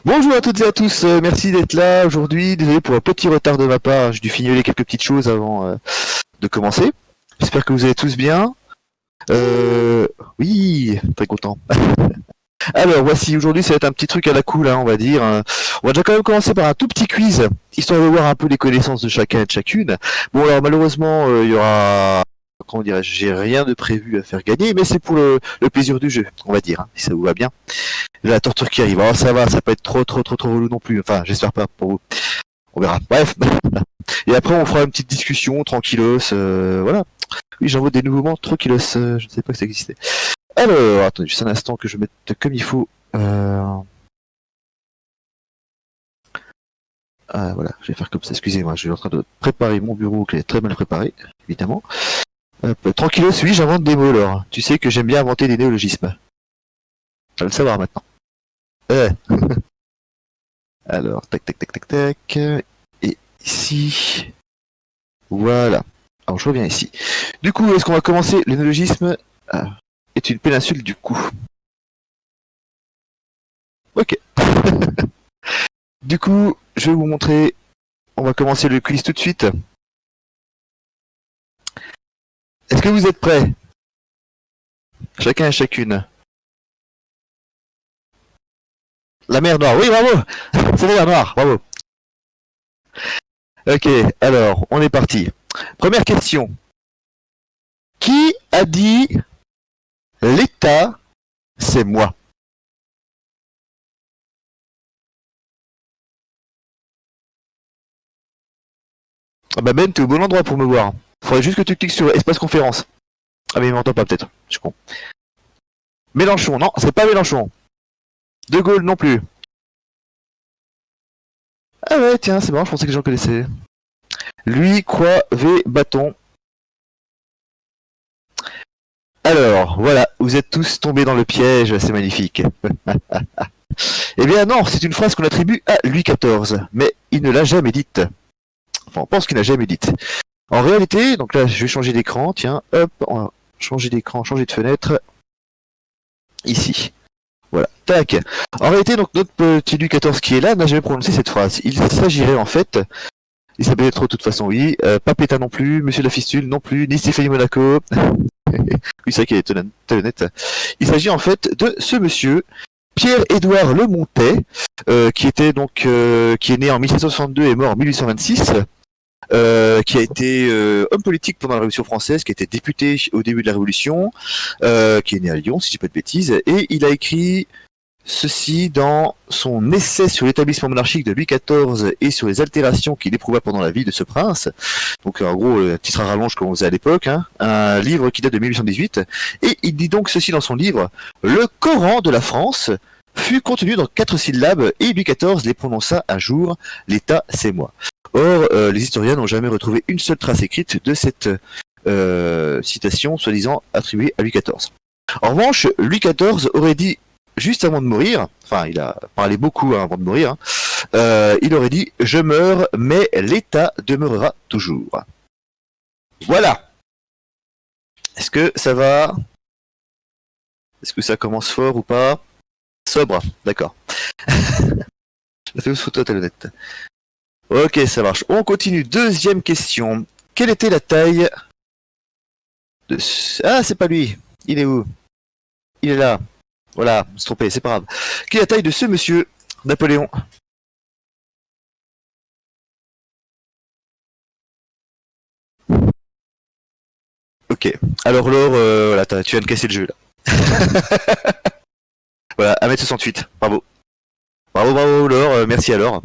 Bonjour à toutes et à tous, merci d'être là aujourd'hui. Désolé pour un petit retard de ma part, j'ai dû fignoler quelques petites choses avant de commencer. J'espère que vous allez tous bien. Oui, très content. Alors voici, aujourd'hui ça va être un petit truc à la cool, hein, on va dire. On va déjà quand même commencer par un tout petit quiz, histoire de voir un peu les connaissances de chacun et de chacune. Bon alors malheureusement, il y aura... Comment dirais-je, j'ai rien de prévu à faire gagner, mais c'est pour le plaisir du jeu, on va dire, hein, si ça vous va bien. La torture qui arrive. Alors ça va, ça peut être trop relou non plus. Enfin, j'espère pas pour vous. On verra. Bref. Et après, on fera une petite discussion tranquillos. Voilà. Oui, j'envoie des nouveaux mots tranquillos. Je ne sais pas que ça existait. Alors, attendez juste un instant que je mette comme il faut. Ah, voilà, je vais faire comme ça. Excusez-moi, je suis en train de préparer mon bureau qui est très mal préparé, évidemment. Tranquillos, oui, j'invente des mots, alors. Tu sais que j'aime bien inventer des néologismes. Tu vas le savoir maintenant. Alors, tac. Et ici. Voilà. Alors, je reviens ici. Du coup, est-ce qu'on va commencer? Le néologisme est une péninsule du coup. Ok. Du coup, je vais vous montrer. On va commencer le quiz tout de suite. Est-ce que vous êtes prêts? Chacun et chacune. La mer Noire. Oui, bravo. C'est la mer Noire. Bravo. Ok, alors, on est parti. Première question. Qui a dit l'État, c'est moi? Ah bah Ben, t'es au bon endroit pour me voir. Faudrait juste que tu cliques sur espace conférence. Ah mais il m'entend pas peut-être, je suis con. Mélenchon, non, c'est pas Mélenchon. De Gaulle non plus. Ah ouais, tiens, c'est marrant, je pensais que j'en connaissais. Lui, Croix, V, Bâton. Alors, voilà, vous êtes tous tombés dans le piège, c'est magnifique. Eh bien non, c'est une phrase qu'on attribue à Louis XIV, mais il ne l'a jamais dite. Enfin, on pense qu'il n'a jamais dite. En réalité, donc là, je vais changer d'écran, tiens, hop, on va changer d'écran, changer de fenêtre. Ici. Voilà, tac. En réalité, donc notre petit Louis XIV qui est là n'a jamais prononcé cette phrase. Il s'agirait en fait, il s'appelait trop de toute façon, oui, pas Pétain non plus, Monsieur de la Fistule non plus, ni Stéphanie Monaco. Oui, c'est vrai qu'il est honnête. Il s'agit en fait de ce monsieur, Pierre-Édouard Lemontet, qui était donc, qui est né en 1762 et mort en 1826. Qui a été homme politique pendant la Révolution française, qui a été député au début de la Révolution, qui est né à Lyon, si je dis pas de bêtises, et il a écrit ceci dans son essai sur l'établissement monarchique de Louis XIV et sur les altérations qu'il éprouva pendant la vie de ce prince. Donc en gros, titre à rallonge comme on faisait à l'époque, hein, un livre qui date de 1818, et il dit donc ceci dans son livre: le Coran de la France fut contenu dans 4 syllabes et Louis XIV les prononça un jour: l'État, c'est moi. Or, les historiens n'ont jamais retrouvé une seule trace écrite de cette citation soi-disant attribuée à Louis XIV. En revanche, Louis XIV aurait dit juste avant de mourir, enfin il a parlé beaucoup avant de mourir, il aurait dit: je meurs, mais l'État demeurera toujours. Voilà. Est-ce que ça va? Est-ce que ça commence fort ou pas? Sobre, d'accord. La fameuse photo à honnête. Ok, ça marche. On continue. Deuxième question. Quelle était la taille de... Ah, c'est pas lui. Il est où? Il est là. Voilà, je me suis trompé, c'est pas grave. Quelle est la taille de ce monsieur, Napoléon? Ok. Alors Laure, voilà, tu viens de casser le jeu là. Voilà, 1m68. Bravo. Bravo Laure, merci à Laure.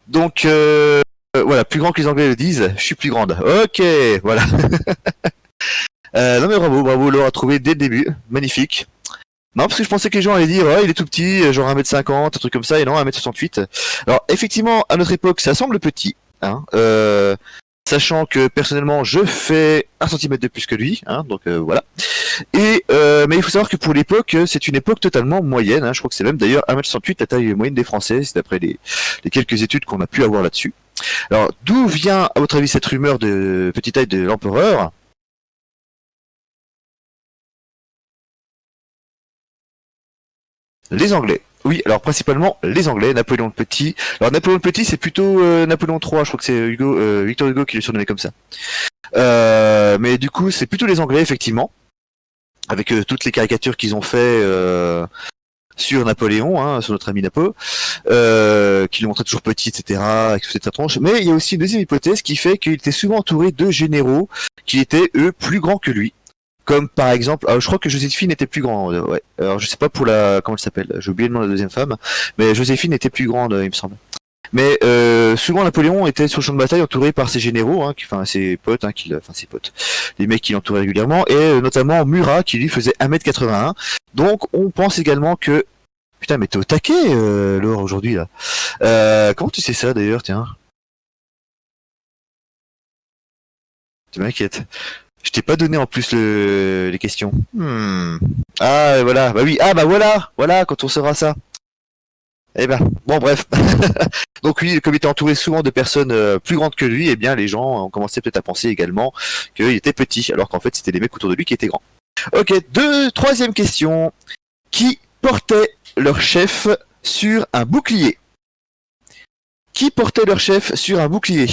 Donc voilà, plus grand que les Anglais le disent, je suis plus grande. Ok, voilà. Non mais bravo Laure a trouvé dès le début. Magnifique. Non, parce que je pensais que les gens allaient dire: oh, il est tout petit, genre 1m50, un truc comme ça, et non, 1m68. Alors, effectivement, à notre époque, ça semble petit, hein, sachant que, personnellement, je fais 1 cm de plus que lui, hein, donc voilà. Et, mais il faut savoir que pour l'époque, c'est une époque totalement moyenne, hein, je crois que c'est même d'ailleurs 1m68 la taille moyenne des Français, c'est d'après les quelques études qu'on a pu avoir là-dessus. Alors, d'où vient, à votre avis, cette rumeur de petite taille de l'empereur? Les Anglais. Oui, alors principalement les Anglais, Napoléon le Petit. Alors Napoléon le Petit, c'est plutôt Napoléon III, je crois que c'est Victor Hugo qui le surnommé comme ça. Mais du coup, c'est plutôt les Anglais, effectivement, avec toutes les caricatures qu'ils ont fait sur Napoléon, hein, sur notre ami Napo, qui le montrait toujours petit, etc., avec toute sa tronche. Mais il y a aussi une deuxième hypothèse qui fait qu'il était souvent entouré de généraux qui étaient, eux, plus grands que lui. Comme par exemple, je crois que Joséphine était plus grande, ouais. Alors je sais pas pour la, comment elle s'appelle, j'ai oublié le nom de la deuxième femme, mais Joséphine était plus grande, il me semble. Mais souvent Napoléon était sur le champ de bataille entouré par ses généraux, hein, enfin ses potes, hein, enfin ses potes, les mecs qui l'entouraient régulièrement, et notamment Murat qui lui faisait 1m81. Donc on pense également que... Putain mais t'es au taquet Laure aujourd'hui là. Comment tu sais ça d'ailleurs, tiens? Tu m'inquiètes. Je t'ai pas donné en plus les questions. Ah voilà, bah oui, ah bah voilà quand on saura ça. Eh ben, bon bref. Donc lui, comme il était entouré souvent de personnes plus grandes que lui, eh bien les gens ont commencé peut-être à penser également qu'il était petit, alors qu'en fait c'était les mecs autour de lui qui étaient grands. Ok, troisième question. Qui portait leur chef sur un bouclier? Qui portait leur chef sur un bouclier?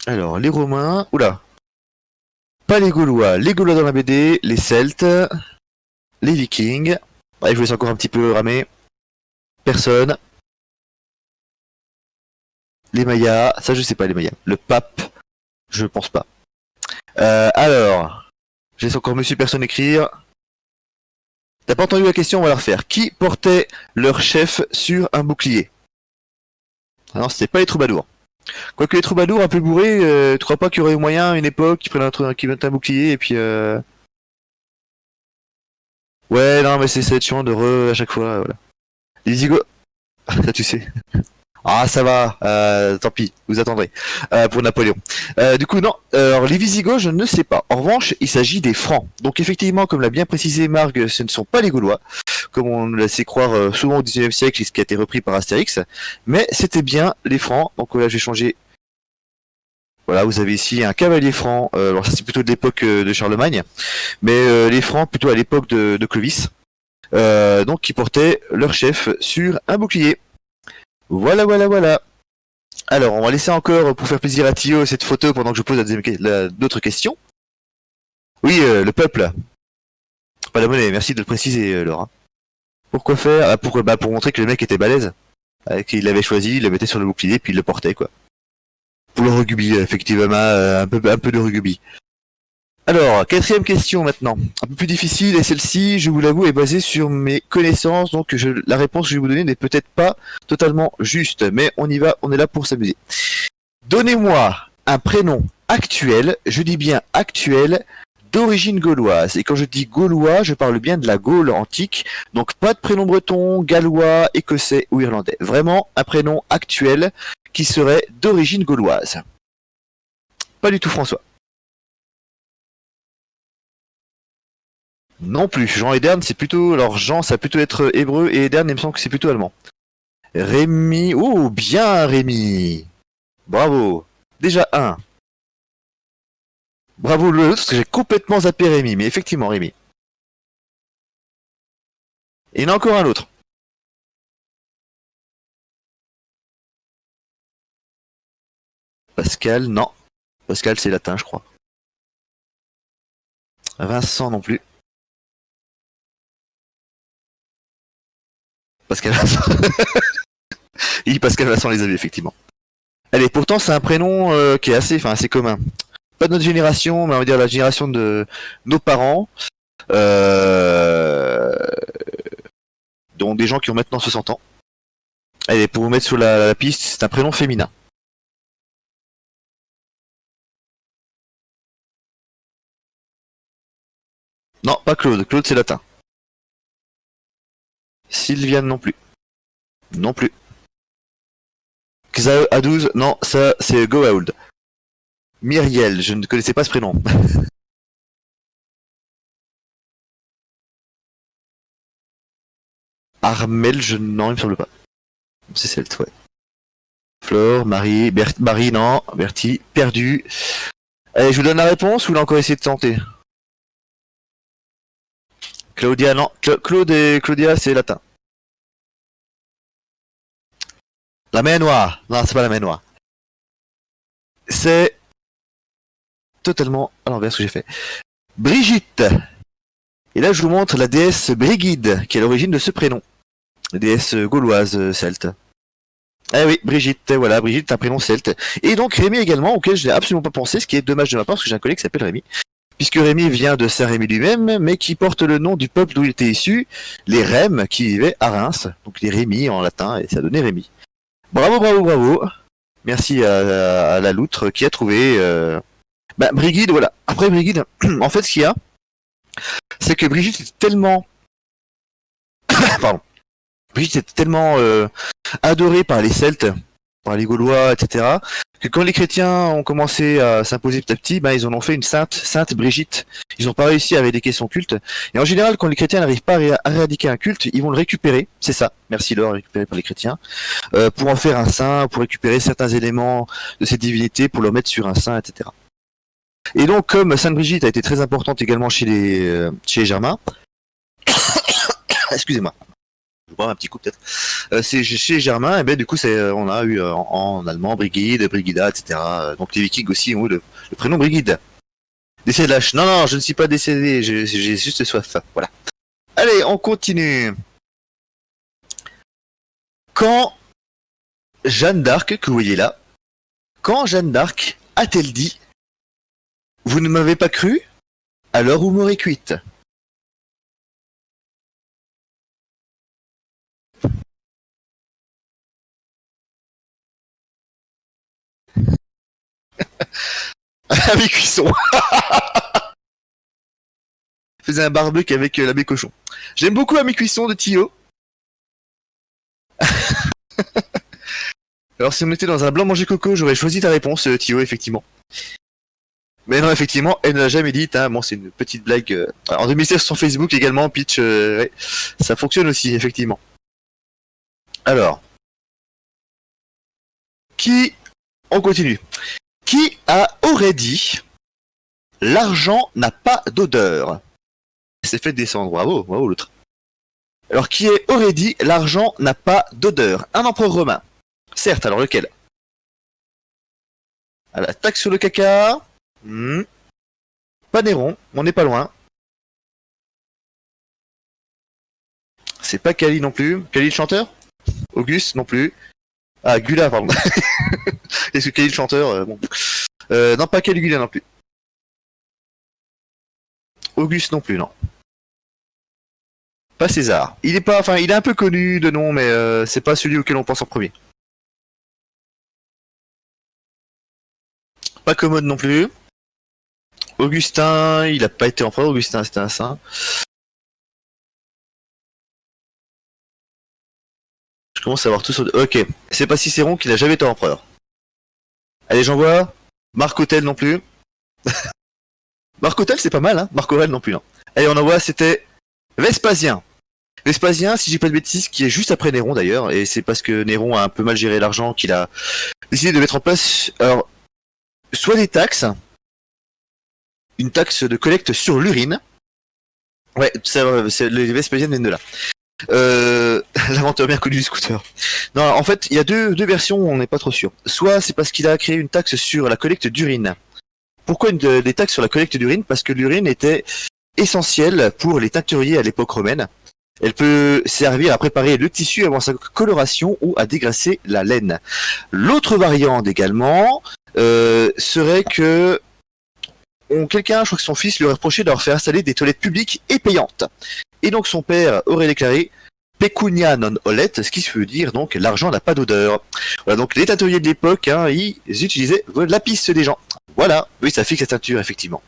Alors, les Romains... Oula. Pas les Gaulois. Les Gaulois dans la BD, les Celtes, les Vikings. Ouais, je vous laisse encore un petit peu ramer. Personne. Les Mayas. Ça, je sais pas, les Mayas. Le pape. Je pense pas. Alors. Je laisse encore Monsieur Personne écrire. T'as pas entendu la question, on va la refaire. Qui portait leur chef sur un bouclier? Ah non, c'était pas les troubadours. Quoique les troubadours un peu bourrés, tu crois pas qu'il y aurait moyen à une époque qui mettent un bouclier et puis ouais non mais c'est cette chiant de à chaque fois voilà. Les Visigoths, ça tu sais. Ah ça va, tant pis, vous attendrez pour Napoléon. Du coup non, alors les Visigoths je ne sais pas. En revanche il s'agit des Francs. Donc effectivement comme l'a bien précisé Marg, ce ne sont pas les Gaulois, comme on le laissait croire souvent au XIXe siècle, ce qui a été repris par Astérix, mais c'était bien les Francs. Donc là j'ai changé. Voilà, vous avez ici un cavalier franc. Alors ça c'est plutôt de l'époque de Charlemagne, mais les francs plutôt à l'époque de Clovis. Donc qui portaient leur chef sur un bouclier. Voilà, voilà, voilà. Alors on va laisser encore pour faire plaisir à Thio cette photo pendant que je pose d'autres questions. Oui, le peuple. Pas la monnaie. Merci de le préciser, Laura. Pourquoi faire pour montrer que le mec était balèze. Qu'il l'avait choisi, il le mettait sur le bouclier puis il le portait quoi. Pour le rugby, effectivement, un peu de rugby. Alors, quatrième question maintenant. Un peu plus difficile, et celle-ci, je vous l'avoue, est basée sur mes connaissances, donc la réponse que je vais vous donner n'est peut-être pas totalement juste, mais on y va, on est là pour s'amuser. Donnez-moi un prénom actuel, je dis bien actuel, d'origine gauloise. Et quand je dis gaulois, je parle bien de la Gaule antique, donc pas de prénom breton, gallois, écossais ou irlandais. Vraiment un prénom actuel qui serait d'origine gauloise. Pas du tout François. Non plus. Jean Edern, c'est plutôt... Alors Jean, ça va plutôt être hébreu, et Edern, il me semble que c'est plutôt allemand. Rémi... Oh, bien Rémi. Bravo. Déjà un. Bravo l'autre, parce que j'ai complètement zappé Rémi, mais effectivement Rémi. Et il y en a encore un autre. Pascal, non. Pascal, c'est latin, je crois. Vincent non plus. Pascal Vincent. Oui, Pascal Vincent les avait, effectivement. Allez, pourtant, c'est un prénom qui est assez commun. Pas de notre génération, mais on va dire la génération de nos parents. Euh... dont des gens qui ont maintenant 60 ans. Allez, pour vous mettre sur la piste, c'est un prénom féminin. Non, pas Claude. Claude, c'est latin. Sylviane non plus. Non plus. Xao A12, non, ça c'est Goa'uld. Myriel, je ne connaissais pas ce prénom. Armel, non, il me semble pas. C'est celte, ouais. Flore, Marie, Marie, non, Bertie, perdu. Allez, je vous donne la réponse ou là encore essayer de tenter? Claudia, non. Claude et Claudia, c'est latin. La mer Noire. Non, c'est pas la mer Noire. C'est totalement à l'envers ce que j'ai fait. Brigitte. Et là, je vous montre la déesse Brigide, qui est à l'origine de ce prénom. La déesse gauloise celte. Eh oui, Brigitte, voilà, Brigitte est un prénom celte. Et donc Rémi également, auquel je n'ai absolument pas pensé, ce qui est dommage de ma part, parce que j'ai un collègue qui s'appelle Rémi. Puisque Rémi vient de Saint-Rémy lui-même, mais qui porte le nom du peuple d'où il était issu, les Rèmes, qui vivaient à Reims. Donc les Rémi en latin, et ça donnait Rémi. Bravo, bravo, bravo. Merci à la loutre qui a trouvé... Brigide, voilà. Après Brigide, en fait, ce qu'il y a, c'est que Brigitte est tellement... Pardon. Brigitte est tellement adorée par les Celtes, par les Gaulois, etc., que quand les chrétiens ont commencé à s'imposer petit à petit, ils en ont fait une sainte Brigitte. Ils n'ont pas réussi à éradiquer son culte. Et en général, quand les chrétiens n'arrivent pas à éradiquer un culte, ils vont le récupérer, c'est ça, merci Laure, récupéré par les chrétiens, pour en faire un saint, pour récupérer certains éléments de cette divinité, pour le mettre sur un saint, etc. Et donc, comme Sainte Brigitte a été très importante également chez les Germains, excusez-moi, je vais boire un petit coup peut-être. C'est chez les Germains, et ben du coup on a eu en allemand Brigide, Brigida, etc. Donc les Vikings aussi ont eu le prénom Brigide. Décès de lâche. Non, non, je ne suis pas décédé, j'ai juste soif. Voilà. Allez, on continue. Quand Jeanne d'Arc, que vous voyez là, quand Jeanne d'Arc a-t-elle dit « Vous ne m'avez pas cru, alors vous m'aurez cuite ». À mes cuissons. Faisait un barbecue avec l'abbé cochon. J'aime beaucoup à mes cuissons de Thio. Alors si on était dans un blanc manger coco, j'aurais choisi ta réponse, Thio, effectivement. Mais non, effectivement, elle ne l'a jamais dit. Hein. Bon, c'est une petite blague. En 2016 sur son Facebook également, Pitch, ouais, ça fonctionne aussi, effectivement. Alors, on continue. Qui aurait dit l'argent n'a pas d'odeur? C'est fait descendre. Bravo, bravo l'autre. Alors, aurait dit l'argent n'a pas d'odeur? Un empereur romain. Certes, alors lequel? À la taxe sur le caca. Pas Néron, on n'est pas loin. C'est pas Kali non plus. Kali le chanteur? Auguste non plus. Ah, Gula, pardon. Est-ce que Kali le chanteur bon. Non, pas Caligula non plus. Auguste non plus, non. Pas César. Il est un peu connu de nom, mais c'est pas celui auquel on pense en premier. Pas Commode non plus. Augustin, il a pas été empereur. Augustin, c'était un saint. Je commence à avoir tout sur... Ok. C'est pas Cicéron qui n'a jamais été empereur. Allez, j'envoie. Marc Aurèle non plus. Marc Aurèle, c'est pas mal, hein. Marc Aurèle non plus, non. Allez, on envoie, c'était Vespasien. Vespasien, si j'ai pas de bêtises, qui est juste après Néron d'ailleurs, et c'est parce que Néron a un peu mal géré l'argent qu'il a décidé de mettre en place, alors, soit des taxes, une taxe de collecte sur l'urine. Ouais, les Vespasiens viennent de là. L'inventeur bien connu du scooter. Non, en fait, il y a deux versions où on n'est pas trop sûr. Soit c'est parce qu'il a créé une taxe sur la collecte d'urine. Pourquoi des taxes sur la collecte d'urine? Parce que l'urine était essentielle pour les teinturiers à l'époque romaine. Elle peut servir à préparer le tissu avant sa coloration ou à dégraisser la laine. L'autre variante également serait que quelqu'un, je crois que son fils, lui aurait reproché d'avoir fait installer des toilettes publiques et payantes. Et donc son père aurait déclaré pecunia non olet, ce qui veut dire donc l'argent n'a pas d'odeur. Voilà, donc les teinturiers de l'époque, hein, ils utilisaient la pisse des gens. Voilà, oui, ça fixe la teinture, effectivement.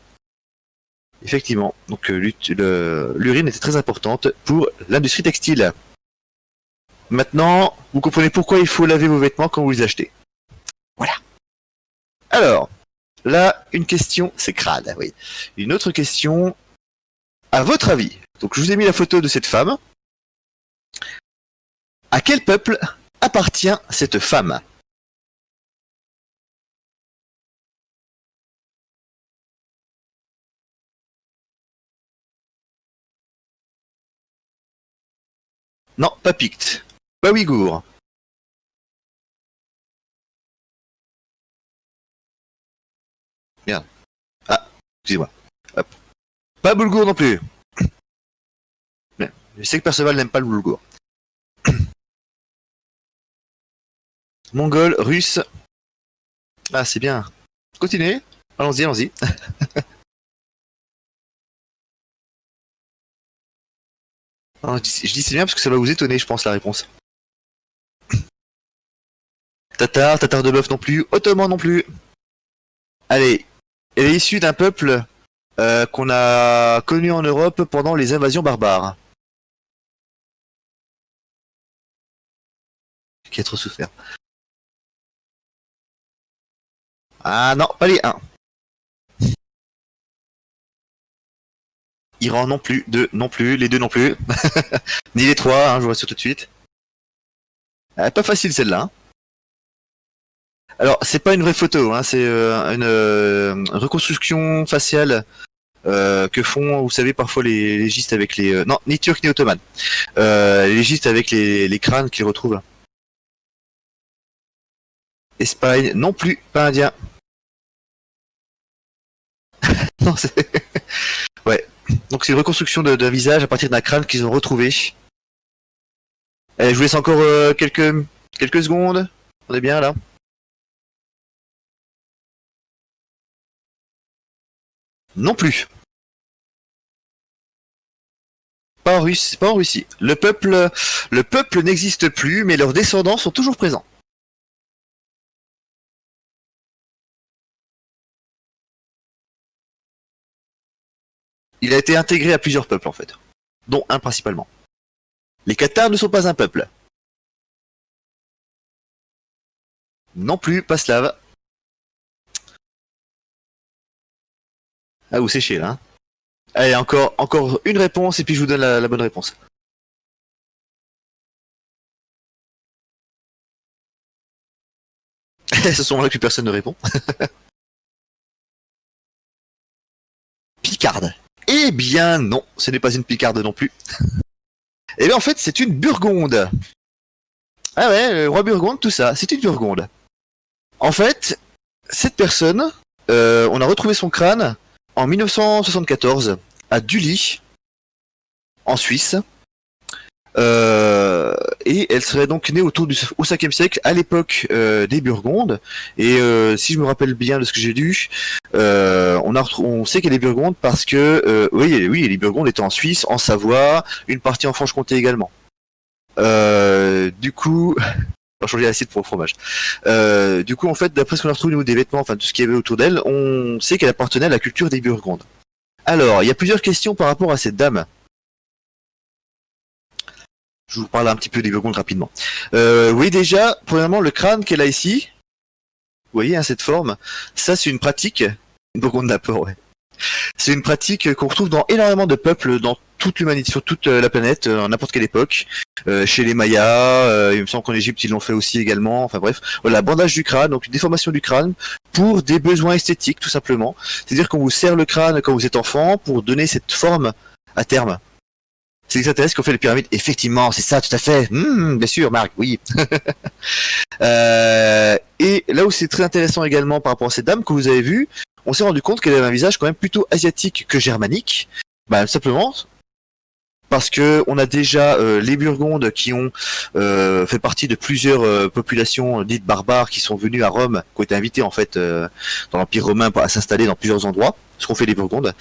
Effectivement, donc l'urine était très importante pour l'industrie textile. Maintenant, vous comprenez pourquoi il faut laver vos vêtements quand vous les achetez. Voilà. Alors, là, une question, c'est crade, oui. Une autre question, à votre avis, donc je vous ai mis la photo de cette femme. À quel peuple appartient cette femme? Non, pas Picte. Pas Ouïghour. Merde. Ah, excusez-moi. Hop. Pas Boulgour non plus. Bien. Je sais que Perceval n'aime pas le Boulgour. Mongol, russe. Ah, c'est bien. Continuez. Allons-y, allons-y. Non, je dis c'est bien parce que ça va vous étonner, je pense, la réponse. Tatar de bœuf non plus, ottoman non plus. Allez, elle est issue d'un peuple qu'on a connu en Europe pendant les invasions barbares. Qui a trop souffert. Ah non, pas les 1. Iran non plus, 2 non plus, les 2 non plus. Ni les 3, hein, je vous rassure tout de suite. Pas facile celle-là. Hein. Alors, c'est pas une vraie photo, hein, c'est une reconstruction faciale que font, vous savez, parfois les légistes avec les... non, ni turcs ni ottomanes. Les légistes avec les crânes qu'ils retrouvent. Espagne, non plus, pas indien. Non, c'est... ouais. Donc c'est une reconstruction d'un visage à partir d'un crâne qu'ils ont retrouvé. Allez, je vous laisse encore quelques secondes. On est bien là. Non plus. Pas en Russie. Le peuple n'existe plus, mais leurs descendants sont toujours présents. Il a été intégré à plusieurs peuples en fait, dont un principalement. Les Cathares ne sont pas un peuple. Non plus, pas slave. Ah, vous séchez là. Hein. Allez, encore une réponse et puis je vous donne la bonne réponse. Ce sont là que personne ne répond. Picarde. Eh bien non, ce n'est pas une picarde non plus. Eh bien en fait c'est une Burgonde. Ah ouais, le roi Burgonde, tout ça, c'est une Burgonde. En fait, cette personne, on a retrouvé son crâne en 1974 à Dully, en Suisse. Et elle serait donc née au 5e siècle, à l'époque des Burgondes. Et si je me rappelle bien de ce que j'ai lu, on sait qu'elle est Burgonde parce que oui, les Burgondes étaient en Suisse, en Savoie, une partie en Franche-Comté également. Du coup, on va changer l'acide pour le fromage. Du coup, en fait, d'après ce qu'on a retrouvé au niveau des vêtements, enfin tout ce qu'il y avait autour d'elle, on sait qu'elle appartenait à la culture des Burgondes. Alors, il y a plusieurs questions par rapport à cette dame. Je vous parle un petit peu des Burgondes rapidement. Oui, déjà, premièrement, le crâne qu'elle a ici, vous voyez, hein, cette forme, ça c'est une pratique, une Burgonde d'apport, ouais. C'est une pratique qu'on retrouve dans énormément de peuples dans toute l'humanité, sur toute la planète, à n'importe quelle époque. Chez les Mayas, il me semble qu'en Égypte ils l'ont fait aussi également. Enfin bref, voilà, bandage du crâne, donc une déformation du crâne pour des besoins esthétiques tout simplement. C'est-à-dire qu'on vous serre le crâne quand vous êtes enfant pour donner cette forme à terme. C'est extraterrestre qui ont fait les pyramides. Effectivement, c'est ça, tout à fait. Bien sûr, Marc, oui. Et là où c'est très intéressant également par rapport à cette dame que vous avez vue, on s'est rendu compte qu'elle avait un visage quand même plutôt asiatique que germanique. Bah, simplement parce que on a déjà les Burgondes qui ont fait partie de plusieurs populations dites barbares qui sont venues à Rome, qui ont été invitées en fait dans l'Empire romain à s'installer dans plusieurs endroits, ce qu'ont fait les Burgondes,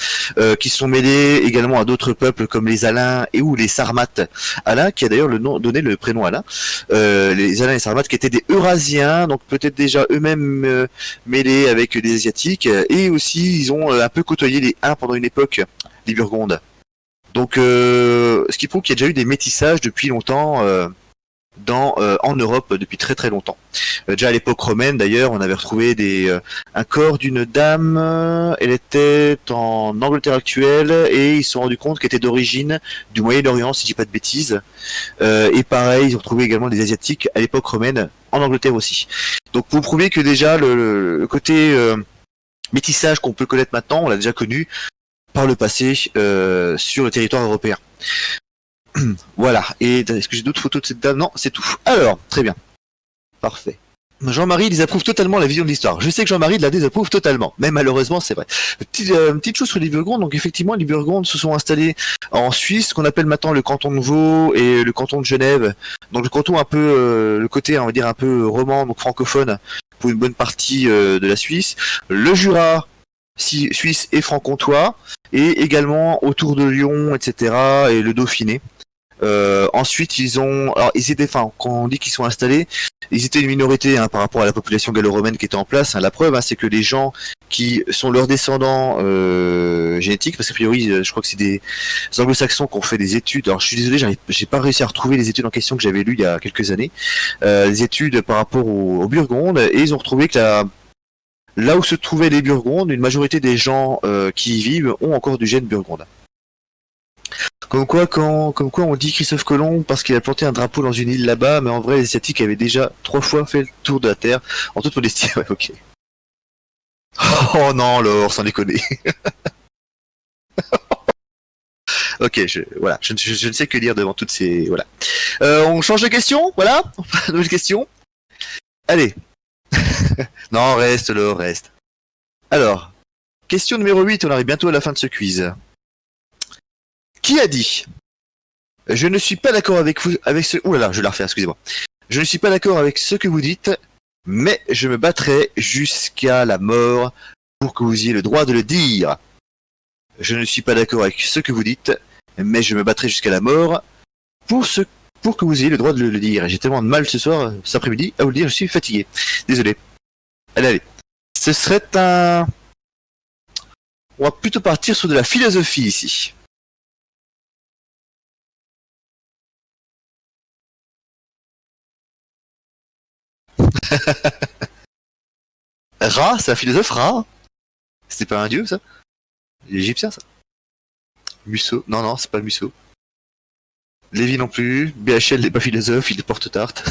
qui se sont mêlés également à d'autres peuples comme les Alains et ou les Sarmates. Alain, qui a d'ailleurs donné le prénom Alain, les Alains et Sarmates qui étaient des Eurasiens, donc peut-être déjà eux-mêmes mêlés avec des Asiatiques, et aussi ils ont un peu côtoyé les Huns pendant une époque, les Burgondes. Donc, ce qui prouve qu'il y a déjà eu des métissages depuis longtemps en Europe depuis très très longtemps. Déjà à l'époque romaine d'ailleurs, on avait retrouvé un corps d'une dame. Elle était en Angleterre actuelle et ils se sont rendus compte qu'elle était d'origine du Moyen-Orient, si je dis pas de bêtises. Et pareil, ils ont retrouvé également des asiatiques à l'époque romaine en Angleterre aussi. Donc, vous prouvez que déjà le côté métissage qu'on peut connaître maintenant, on l'a déjà connu par le passé sur le territoire européen. Voilà. Et est-ce que j'ai d'autres photos de cette dame? Non, c'est tout. Alors, très bien. Parfait. Jean-Marie désapprouve totalement la vision de l'histoire. Je sais que Jean-Marie la désapprouve totalement, mais malheureusement c'est vrai. Petite chose sur les Burgondes, donc effectivement les Burgondes se sont installés en Suisse, ce qu'on appelle maintenant le canton de Vaud et le canton de Genève. Donc le canton un peu, le côté on va dire un peu roman, donc francophone pour une bonne partie de la Suisse. Le Jura suisse et franc-comtois, et également autour de Lyon, etc. et le Dauphiné. Ensuite, ils étaient, enfin, quand on dit qu'ils sont installés, ils étaient une minorité hein, par rapport à la population gallo-romaine qui était en place. Hein. La preuve, hein, c'est que les gens qui sont leurs descendants génétiques, parce qu'a priori, je crois que c'est des anglo-saxons qui ont fait des études. Alors, je suis désolé, j'ai pas réussi à retrouver les études en question que j'avais lues il y a quelques années, des études par rapport aux Burgondes, et ils ont retrouvé que là où se trouvaient les Burgondes, une majorité des gens qui y vivent ont encore du gène burgonde. Comme quoi on dit Christophe Colomb parce qu'il a planté un drapeau dans une île là-bas, mais en vrai les Asiatiques avaient déjà 3 fois fait le tour de la Terre, en toute modestie, ouais, ok. Oh non, Laure, sans déconner. Ok, voilà, je ne sais que dire devant toutes ces... Voilà. On change de question, voilà. Nouvelle question. Allez. Non, reste, Laure, reste. Alors, question numéro 8, on arrive bientôt à la fin de ce quiz. Qui a dit je ne suis pas d'accord avec vous, avec ce... Ouh là là, je vais la refaire, excusez-moi. Je ne suis pas d'accord avec ce que vous dites, mais je me battrai jusqu'à la mort pour que vous ayez le droit de le dire. Je ne suis pas d'accord avec ce que vous dites, mais je me battrai jusqu'à la mort pour que vous ayez le droit de le dire. Et j'ai tellement de mal ce soir, cet après-midi, à vous le dire, je suis fatigué. Désolé. Allez. Ce serait un... On va plutôt partir sur de la philosophie ici. Ra, c'est un philosophe Ra. C'était pas un dieu, ça? L'Égyptien, ça? Musso? Non, non, c'est pas Musso. Lévi non plus. BHL n'est pas philosophe, il est porte-tarte.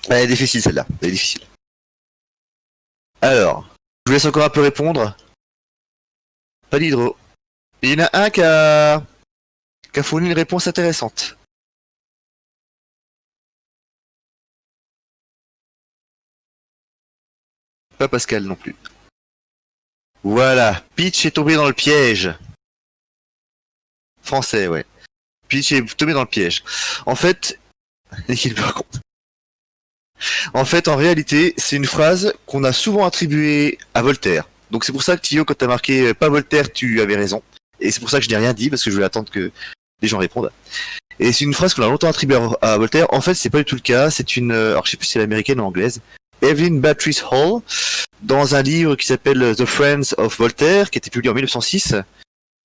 Elle est difficile, celle-là. Elle est difficile. Alors, je vous laisse encore un peu répondre. Pas d'hydro. Il y en a un qui a fourni une réponse intéressante. Pas Pascal non plus. Voilà, Peach est tombé dans le piège. Français, ouais. Peach est tombé dans le piège. En fait, en fait, en réalité, c'est une phrase qu'on a souvent attribuée à Voltaire. Donc c'est pour ça que Thio, quand t'as marqué pas Voltaire, tu avais raison. Et c'est pour ça que je n'ai rien dit, parce que je voulais attendre que les gens répondent. Et c'est une phrase qu'on a longtemps attribuée à Voltaire. En fait, c'est pas du tout le cas. C'est une, alors je sais plus si c'est l'américaine ou anglaise. Evelyn Beatrice Hall, dans un livre qui s'appelle The Friends of Voltaire, qui a été publié en 1906.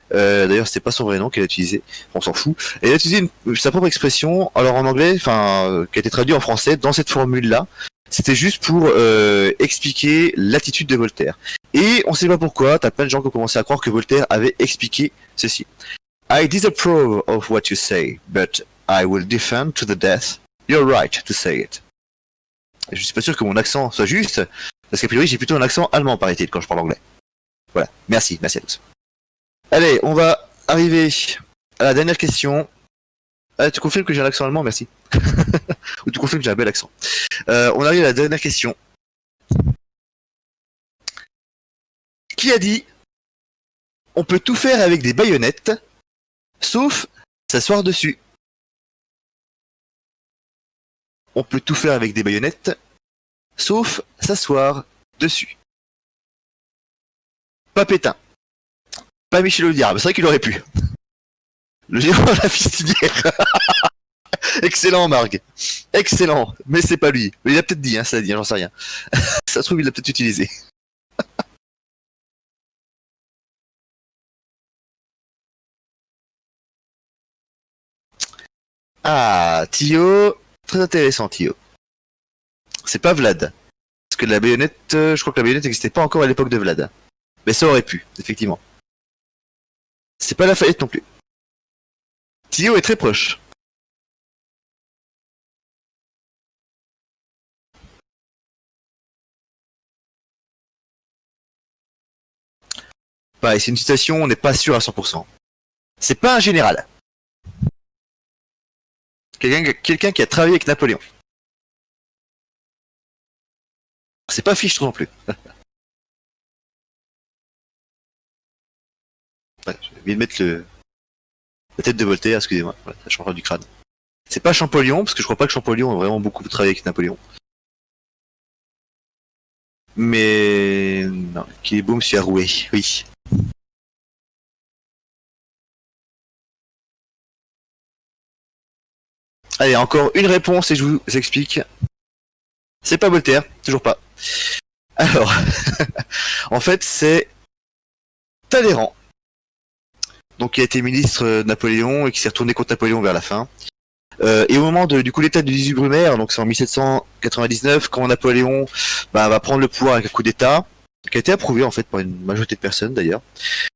D'ailleurs, c'était pas son vrai nom qu'elle a utilisé. On s'en fout. Et elle a utilisé sa propre expression, alors en anglais, enfin, qui a été traduit en français dans cette formule-là. C'était juste pour expliquer l'attitude de Voltaire. Et on sait pas pourquoi, t'as plein de gens qui ont commencé à croire que Voltaire avait expliqué ceci. I disapprove of what you say, but I will defend to the death. You're right to say it. Et je suis pas sûr que mon accent soit juste, parce qu'a priori j'ai plutôt un accent allemand, paraît-il, quand je parle anglais. Voilà. Merci à tous. Allez, on va arriver à la dernière question. Ah, tu confirmes que j'ai un accent allemand, merci. Ou tu confirmes que j'ai un bel accent. On arrive à la dernière question. Qui a dit on peut tout faire avec des baïonnettes, sauf s'asseoir dessus? On peut tout faire avec des baïonnettes, sauf s'asseoir dessus. Pas Pétain. Pas Michel Audiard, c'est vrai qu'il aurait pu. Le géant de la fistinière. Excellent, Marc. Excellent. Mais c'est pas lui. Mais il a peut-être dit, hein, ça a dit, j'en sais rien. Ça se trouve, il l'a peut-être utilisé. Ah, Thio. Très intéressant, Thio. C'est pas Vlad. Parce que la baïonnette, je crois que la baïonnette n'existait pas encore à l'époque de Vlad. Mais ça aurait pu, effectivement. C'est pas Lafayette non plus. Thio est très proche. Pareil, c'est une citation, on n'est pas sûr à 100%. C'est pas un général. Quelqu'un qui a travaillé avec Napoléon. C'est pas Fichte non plus. Ouais, j'ai oublié de mettre la tête de Voltaire, excusez-moi, voilà, ça change du crâne. C'est pas Champollion, parce que je crois pas que Champollion a vraiment beaucoup travaillé avec Napoléon. Mais non, qui est beau, monsieur Arouet, oui. Allez, encore une réponse et je vous explique. C'est pas Voltaire, toujours pas. Alors, en fait, c'est Talleyrand. Donc, qui a été ministre de Napoléon et qui s'est retourné contre Napoléon vers la fin. Et au moment du coup d'état de 18 Brumaire, donc c'est en 1799, quand Napoléon va prendre le pouvoir avec un coup d'état, qui a été approuvé en fait par une majorité de personnes d'ailleurs.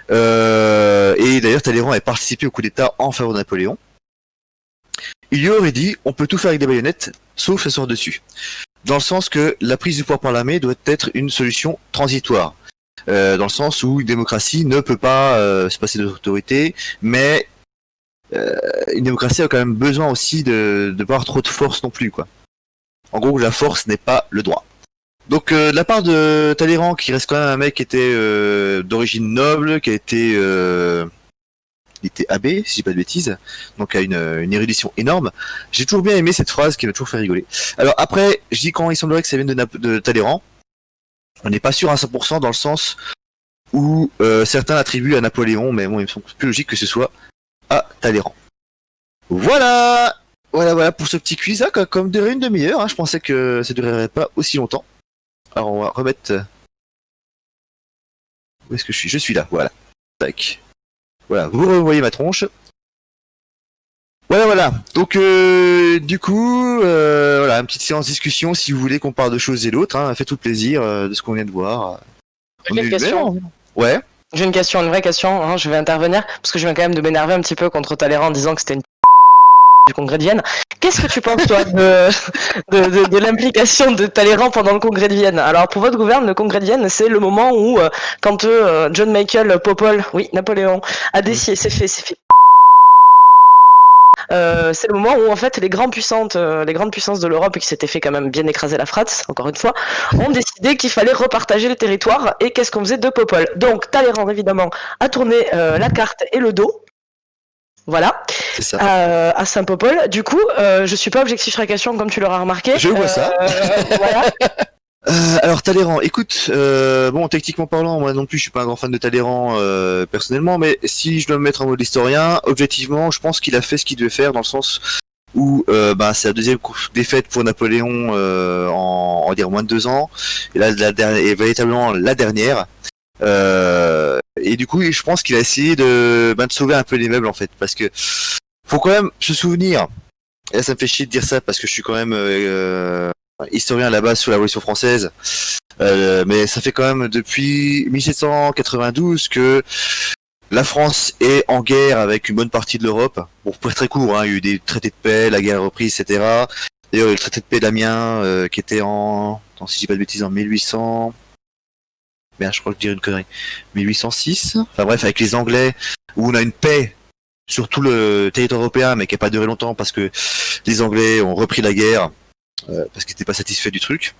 Et d'ailleurs Talleyrand a participé au coup d'état en faveur de Napoléon. Il lui aurait dit, on peut tout faire avec des baïonnettes, sauf s'asseoir dessus. Dans le sens que la prise du pouvoir par l'armée doit être une solution transitoire. Dans le sens où une démocratie ne peut pas se passer d'autorité, mais une démocratie a quand même besoin aussi de pas avoir trop de force non plus, quoi. En gros, la force n'est pas le droit. Donc, de la part de Talleyrand, qui reste quand même un mec qui était d'origine noble, qui a été il était abbé, si je dis pas de bêtises, donc a une érudition énorme. J'ai toujours bien aimé cette phrase qui m'a toujours fait rigoler. Alors après, je dis quand il semblerait que ça vienne de Talleyrand, on n'est pas sûr à 100% dans le sens où certains attribuent à Napoléon, mais bon, il me semble plus logique que ce soit à Talleyrand. Voilà pour ce petit quiz, hein, comme durait une demi-heure, hein, je pensais que ça durerait pas aussi longtemps. Alors on va remettre... Où est-ce que je suis ? Je suis là, voilà. Tac. Voilà, vous revoyez ma tronche. Voilà. Donc du coup, voilà, une petite séance discussion si vous voulez qu'on parle de choses et d'autres, hein, faites tout plaisir de ce qu'on vient de voir. J'ai une question. Ouais. J'ai une question, une vraie question, hein, je vais intervenir, parce que je viens quand même de m'énerver un petit peu contre Talleyrand en disant que c'était une du congrès de Vienne. Qu'est-ce que tu penses, toi, de l'implication de Talleyrand pendant le congrès de Vienne? Alors, pour votre gouverne, le congrès de Vienne, c'est le moment où, quand John Michael Popol, oui, Napoléon, s'est fait c'est le moment où en fait les grandes puissances de l'Europe qui s'étaient fait quand même bien écraser la frate, encore une fois, ont décidé qu'il fallait repartager les territoires. Et qu'est-ce qu'on faisait de Popol? Donc Talleyrand évidemment a tourné la carte et le dos. Voilà, c'est ça. à Saint-Popol. Du coup, je suis pas objectif sur la question comme tu l'auras remarqué. Je vois ça. Voilà. Alors Talleyrand, écoute, bon techniquement parlant, moi non plus je suis pas un grand fan de Talleyrand personnellement, mais si je dois me mettre en mode historien, objectivement, je pense qu'il a fait ce qu'il devait faire dans le sens où c'est la deuxième défaite pour Napoléon en dire moins de 2 ans, et là est véritablement la dernière. Et du coup, je pense qu'il a essayé de sauver un peu les meubles en fait, parce que faut quand même se souvenir. Et là, ça me fait chier de dire ça parce que je suis quand même historien à la base sur la Révolution française, mais ça fait quand même depuis 1792 que la France est en guerre avec une bonne partie de l'Europe. Bon, pour être très court, hein, il y a eu des traités de paix, la guerre a repris, etc. D'ailleurs, il y a eu le traité de paix d'Amiens qui était si je dis pas de bêtises, en 1800. Merde, je crois que je dirais une connerie. 1806. Enfin bref, avec les Anglais, où on a une paix sur tout le territoire européen, mais qui n'a pas duré longtemps parce que les Anglais ont repris la guerre parce qu'ils n'étaient pas satisfaits du truc.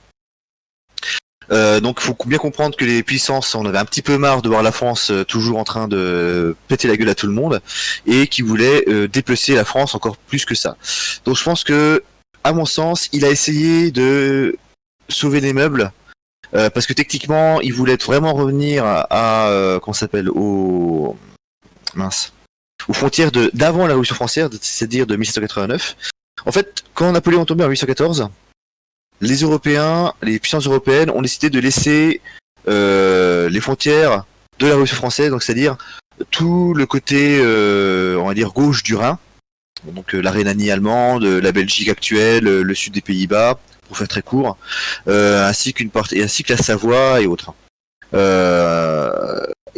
Donc il faut bien comprendre que les puissances en avaient un petit peu marre de voir la France toujours en train de péter la gueule à tout le monde et qui voulaient dépecer la France encore plus que ça. Donc je pense que, à mon sens, il a essayé de sauver les meubles parce que techniquement il voulait vraiment revenir à comment ça s'appelle aux frontières d'avant la Révolution française, c'est-à-dire de 1789. En fait, quand Napoléon est tombé en 1814, les Européens, les puissances européennes ont décidé de laisser les frontières de la Révolution française, donc c'est-à-dire tout le côté, on va dire, gauche du Rhin, donc la Rhénanie allemande, la Belgique actuelle, le sud des Pays-Bas, pour faire très court, ainsi que la Savoie et autres.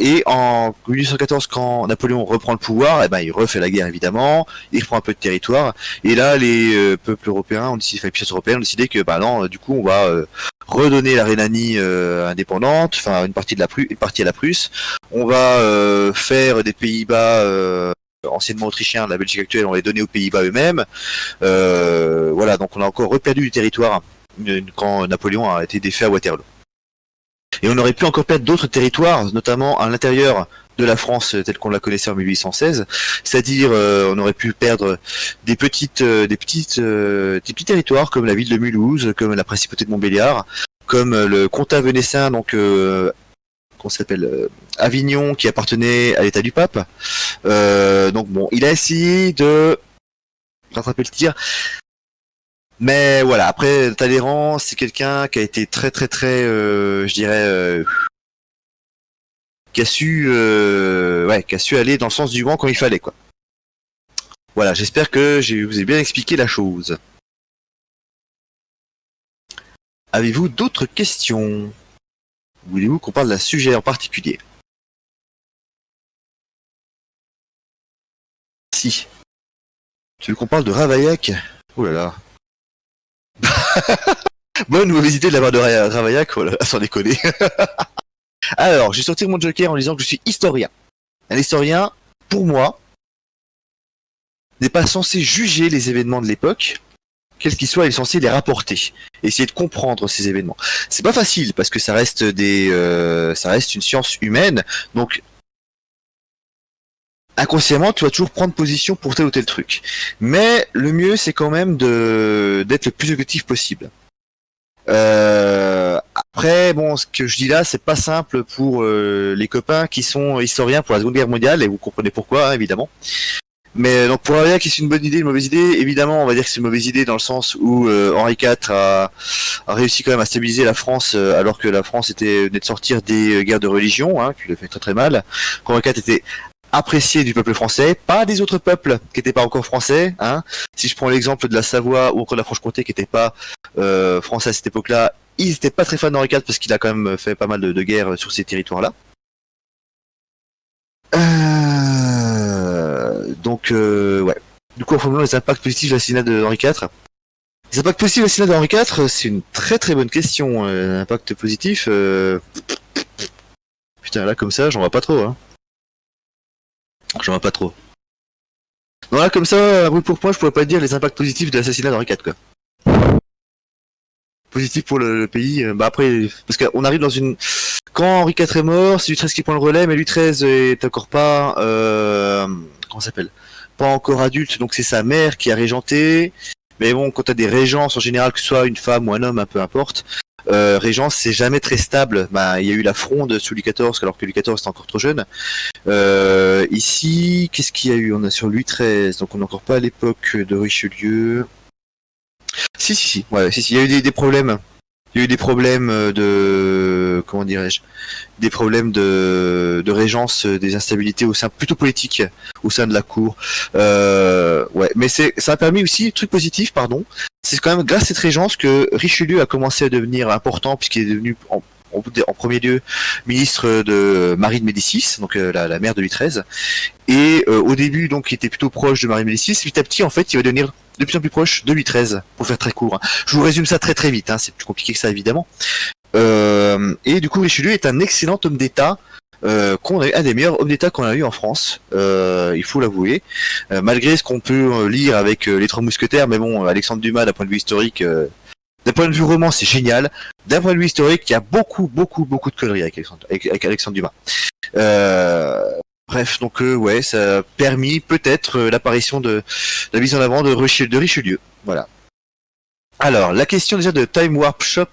Et en 1814, quand Napoléon reprend le pouvoir, il refait la guerre évidemment, il reprend un peu de territoire, et là les peuples européens les puissances européennes ont décidé que non, du coup on va redonner la Rhénanie indépendante, enfin une partie à la Prusse, on va faire des Pays-Bas anciennement autrichiens, la Belgique actuelle, on les donnait aux Pays-Bas eux-mêmes. Voilà, donc on a encore reperdu du territoire quand Napoléon a été défait à Waterloo. Et on aurait pu encore perdre d'autres territoires, notamment à l'intérieur de la France telle qu'on la connaissait en 1816, c'est-à-dire on aurait pu perdre des petits territoires comme la ville de Mulhouse, comme la principauté de Montbéliard, comme le comtat venessin, donc qu'on s'appelle Avignon, qui appartenait à l'État du Pape. Donc bon, il a essayé de rattraper le tir. Mais voilà, après Talleyrand, c'est quelqu'un qui a été très, je dirais, qui a su aller dans le sens du vent quand il fallait, quoi. Voilà, j'espère que je vous ai bien expliqué la chose. Avez-vous d'autres questions? Voulez-vous qu'on parle d'un sujet en particulier? Si. Tu veux qu'on parle de Ravaillac? Oh là là. Bonne ou mauvaise idée de l'avoir de Ravaillac, oh là là, sans déconner. Alors, j'ai sorti mon joker en disant que je suis historien. Un historien, pour moi, n'est pas censé juger les événements de l'époque, quels qu'ils soient, il est censé les rapporter, essayer de comprendre ces événements. C'est pas facile parce que ça reste une science humaine, donc inconsciemment, tu vas toujours prendre position pour tel ou tel truc. Mais le mieux, c'est quand même d'être le plus objectif possible. Après, bon, ce que je dis là, c'est pas simple pour les copains qui sont historiens pour la Seconde Guerre mondiale, et vous comprenez pourquoi, hein, évidemment. Mais donc pour Ravaillac, c'est une bonne idée, une mauvaise idée. Évidemment, on va dire que c'est une mauvaise idée dans le sens où Henri IV a réussi quand même à stabiliser la France alors que la France venait de sortir des guerres de religion, hein, qui lui a fait très très mal. Henri IV était apprécié du peuple français, pas des autres peuples qui n'étaient pas encore français. Hein. Si je prends l'exemple de la Savoie ou encore de la Franche-Comté qui n'étaient pas français à cette époque-là, ils n'étaient pas très fans d'Henri IV parce qu'il a quand même fait pas mal de guerres sur ces territoires-là. Donc, ouais. Du coup, en formant les impacts positifs de l'assassinat d'Henri IV. Les impacts positifs de l'assassinat d'Henri IV, c'est une très très bonne question. Impact positif, putain, là comme ça, j'en vois pas trop. Hein. J'en vois pas trop. Non, là comme ça, pour moi, je pourrais pas dire les impacts positifs de l'assassinat d'Henri IV, quoi. Positif pour le pays. Bah après, parce qu'on arrive dans une. Quand Henri IV est mort, c'est Louis XIII qui prend le relais, mais Louis XIII est encore pas. Comment ça s'appelle? Pas encore adulte, donc c'est sa mère qui a régenté. Mais bon, quand t'as des régences en général, que ce soit une femme ou un homme, peu importe, régence c'est jamais très stable. Bah, il y a eu la fronde sous Louis XIV, alors que Louis XIV était encore trop jeune. Ici, qu'est-ce qu'il y a eu? On a sur Louis XIII, donc on n'est encore pas à l'époque de Richelieu. Si, ouais, si, il y a eu des problèmes. Il y a eu des problèmes de, comment dirais-je, des problèmes de régence, des instabilités au sein, plutôt politiques, au sein de la cour. Ouais, mais ça a permis aussi, truc positif, pardon, c'est quand même grâce à cette régence que Richelieu a commencé à devenir important puisqu'il est devenu en premier lieu ministre de Marie de Médicis, donc la mère de Louis XIII. Et au début, donc, il était plutôt proche de Marie de Médicis. Petit à petit, en fait, il va devenir de plus en plus proche de Louis XIII, pour faire très court. Hein. Je vous résume ça très très vite, hein, c'est plus compliqué que ça évidemment. Et du coup, Richelieu est un excellent homme d'État, un des meilleurs hommes d'État qu'on a eu en France, il faut l'avouer. Malgré ce qu'on peut lire avec les Trois Mousquetaires, mais bon, Alexandre Dumas, d'un point de vue historique, d'un point de vue roman, c'est génial. D'un point de vue historique, il y a beaucoup de conneries avec Alexandre Dumas. Bref, donc ouais, ça a permis peut-être l'apparition de la mise en avant de Richelieu. Voilà. Alors, la question déjà de Time Warp Shop,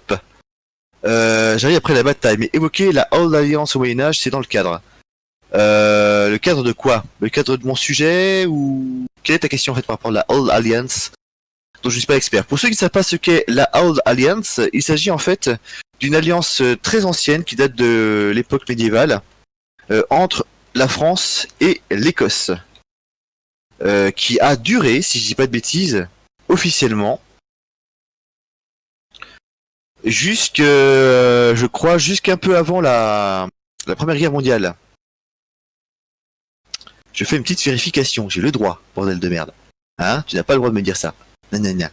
j'arrive après la bataille, mais évoquer la Old Alliance au Moyen-Âge, c'est dans le cadre. Le cadre de quoi? Le cadre de mon sujet ou quelle est ta question en fait par rapport à la Old Alliance dont je ne suis pas expert. Pour ceux qui ne savent pas ce qu'est la Old Alliance, il s'agit en fait d'une alliance très ancienne qui date de l'époque médiévale entre la France et l'Écosse, qui a duré, si je dis pas de bêtises, officiellement, je crois, jusqu'un peu avant la Première Guerre mondiale. Je fais une petite vérification, j'ai le droit, bordel de merde. Hein? Tu n'as pas le droit de me dire ça. Nanana.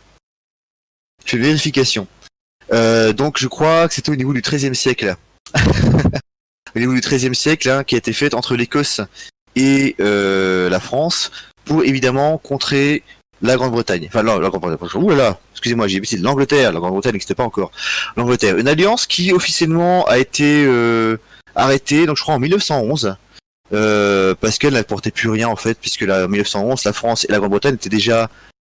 Je fais une vérification. Donc je crois que c'était au niveau du XIIIe siècle. Au niveau du XIIIe siècle, hein, qui a été faite entre l'Écosse et la France pour évidemment contrer la Grande-Bretagne. Enfin, non, la Grande-Bretagne. Ouh là là, excusez-moi, j'ai dit l'Angleterre. La Grande-Bretagne n'existait pas encore. L'Angleterre. Une alliance qui officiellement a été arrêtée, donc je crois en 1911. Parce qu'elle n'apportait plus rien en fait, puisque en 1911, la France et la Grande-Bretagne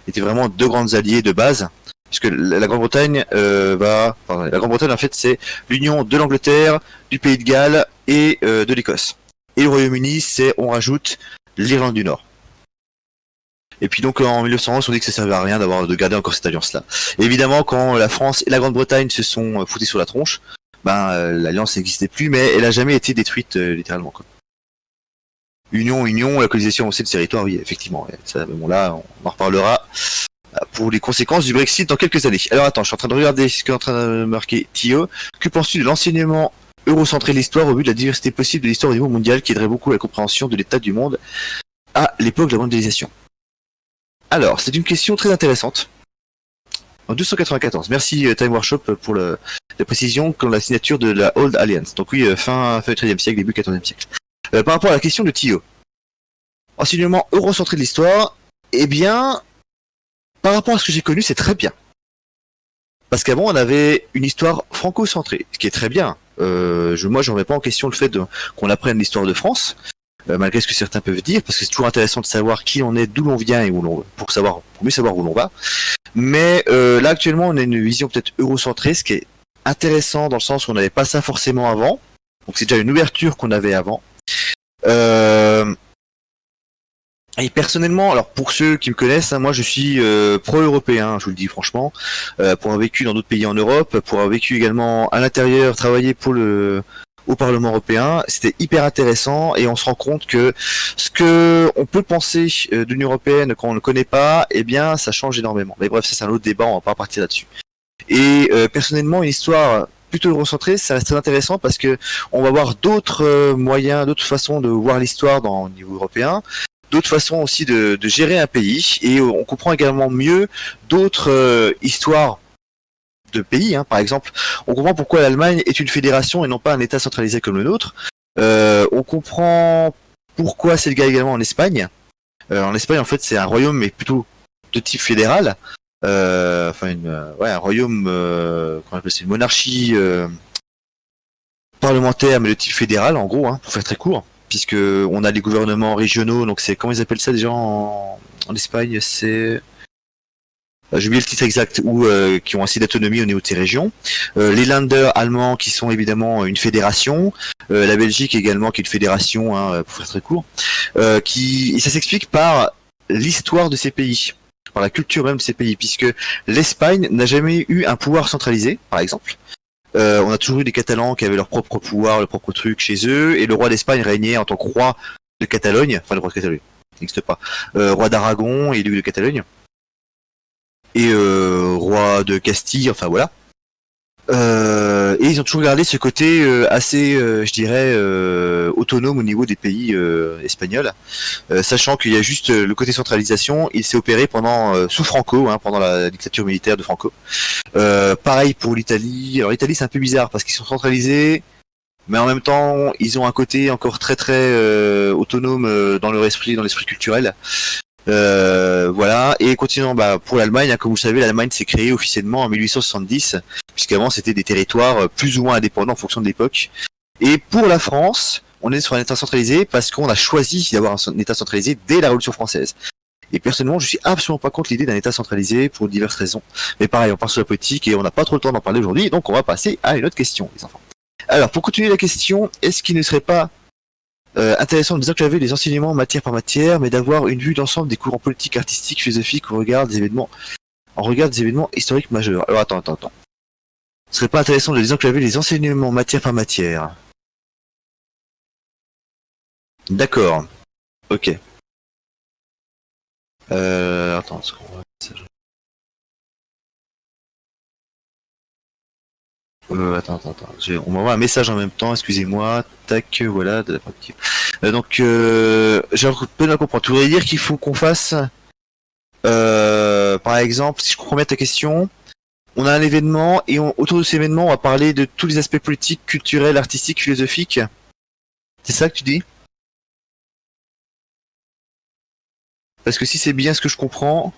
étaient vraiment deux grandes alliées de base. Puisque la Grande-Bretagne la Grande-Bretagne en fait c'est l'union de l'Angleterre, du Pays de Galles et de l'Écosse. Et le Royaume-Uni on rajoute l'Irlande du Nord. Et puis donc en 1911 on dit que ça servait à rien de garder encore cette alliance-là. Et évidemment quand la France et la Grande-Bretagne se sont foutées sur la tronche, l'alliance n'existait plus, mais elle a jamais été détruite littéralement quoi. Union, la colonisation aussi de ces territoires, oui, effectivement. Ça, bon, là, on en reparlera pour les conséquences du Brexit dans quelques années. Alors attends, je suis en train de regarder ce qu'est en train de marquer Thio. Que penses-tu de l'enseignement eurocentré de l'histoire au vu de la diversité possible de l'histoire au niveau mondial qui aiderait beaucoup à la compréhension de l'état du monde à l'époque de la mondialisation? Alors, c'est une question très intéressante. En 294, merci Time Workshop pour la précision quand la signature de la Old Alliance. Donc oui, fin du XIIIe siècle, début du XIVe siècle. Par rapport à la question de Thio, enseignement eurocentré de l'histoire, eh bien, par rapport à ce que j'ai connu, c'est très bien. Parce qu'avant, on avait une histoire franco-centrée, ce qui est très bien. Moi, je ne remets pas en question le fait qu'on apprenne l'histoire de France, malgré ce que certains peuvent dire, parce que c'est toujours intéressant de savoir qui on est, d'où l'on vient et pour mieux savoir où l'on va. Mais là, actuellement, on a une vision peut-être eurocentrée, ce qui est intéressant dans le sens où on n'avait pas ça forcément avant. Donc c'est déjà une ouverture qu'on avait avant. Et personnellement, alors pour ceux qui me connaissent, hein, moi je suis pro-européen, je vous le dis franchement, pour avoir vécu dans d'autres pays en Europe, pour avoir vécu également à l'intérieur, travailler au Parlement européen, c'était hyper intéressant et on se rend compte que ce que on peut penser de l'Union européenne quand on ne connaît pas, eh bien ça change énormément. Mais bref, ça c'est un autre débat, on va pas partir là-dessus. Et personnellement, une histoire plutôt eurocentrée, ça reste très intéressant parce que on va voir d'autres moyens, d'autres façons de voir l'histoire au niveau européen, d'autres façons aussi de gérer un pays, et on comprend également mieux d'autres histoires de pays. Hein. Par exemple, on comprend pourquoi l'Allemagne est une fédération et non pas un État centralisé comme le nôtre. On comprend pourquoi c'est le cas également en Espagne. En Espagne, en fait, c'est un royaume, mais plutôt de type fédéral. Un royaume, c'est une monarchie parlementaire, mais de type fédéral, en gros, hein, pour faire très court, puisque on a des gouvernements régionaux, donc c'est, comment ils appellent ça déjà en Espagne, c'est... J'ai oublié le titre exact, qui ont assez d'autonomie au niveau de ces régions. Les Länder allemands qui sont évidemment une fédération, la Belgique également qui est une fédération, hein, pour faire très court, et ça s'explique par l'histoire de ces pays, par la culture même de ces pays, puisque l'Espagne n'a jamais eu un pouvoir centralisé, par exemple. On a toujours eu des Catalans qui avaient leur propre pouvoir, leur propre truc chez eux, et le roi d'Espagne régnait en tant que roi de Catalogne, enfin le roi de Catalogne, il n'existe pas, roi d'Aragon et duc de Catalogne, et roi de Castille, enfin voilà. Et ils ont toujours gardé ce côté assez, je dirais, autonome au niveau des pays espagnols, sachant qu'il y a juste le côté centralisation, il s'est opéré sous Franco, hein, pendant la dictature militaire de Franco. Pareil pour l'Italie. Alors l'Italie c'est un peu bizarre parce qu'ils sont centralisés, mais en même temps ils ont un côté encore très très autonome dans leur esprit, dans l'esprit culturel. Voilà. Et continuant, pour l'Allemagne, hein, comme vous le savez, l'Allemagne s'est créée officiellement en 1870, puisqu'avant c'était des territoires plus ou moins indépendants en fonction de l'époque. Et pour la France, on est sur un État centralisé parce qu'on a choisi d'avoir un État centralisé dès la Révolution française. Et personnellement, je suis absolument pas contre l'idée d'un État centralisé pour diverses raisons. Mais pareil, on part sur la politique et on n'a pas trop le temps d'en parler aujourd'hui, donc on va passer à une autre question, les enfants. Alors, pour continuer la question, est-ce qu'il ne serait pas intéressant de désenclaver les enseignements matière par matière, mais d'avoir une vue d'ensemble des courants politiques, artistiques, philosophiques en regard des événements historiques majeurs? Alors attends. Ce serait pas intéressant de désenclaver les enseignements matière par matière? D'accord. Ok. Attends, est-ce qu'on voit ça? Attends. On m'envoie un message en même temps, excusez-moi. Tac, voilà. J'ai un peu de comprendre. Tu voudrais dire qu'il faut qu'on fasse, par exemple, si je comprends bien ta question, on a un événement et autour de cet événement, on va parler de tous les aspects politiques, culturels, artistiques, philosophiques. C'est ça que tu dis? Parce que si c'est bien ce que je comprends...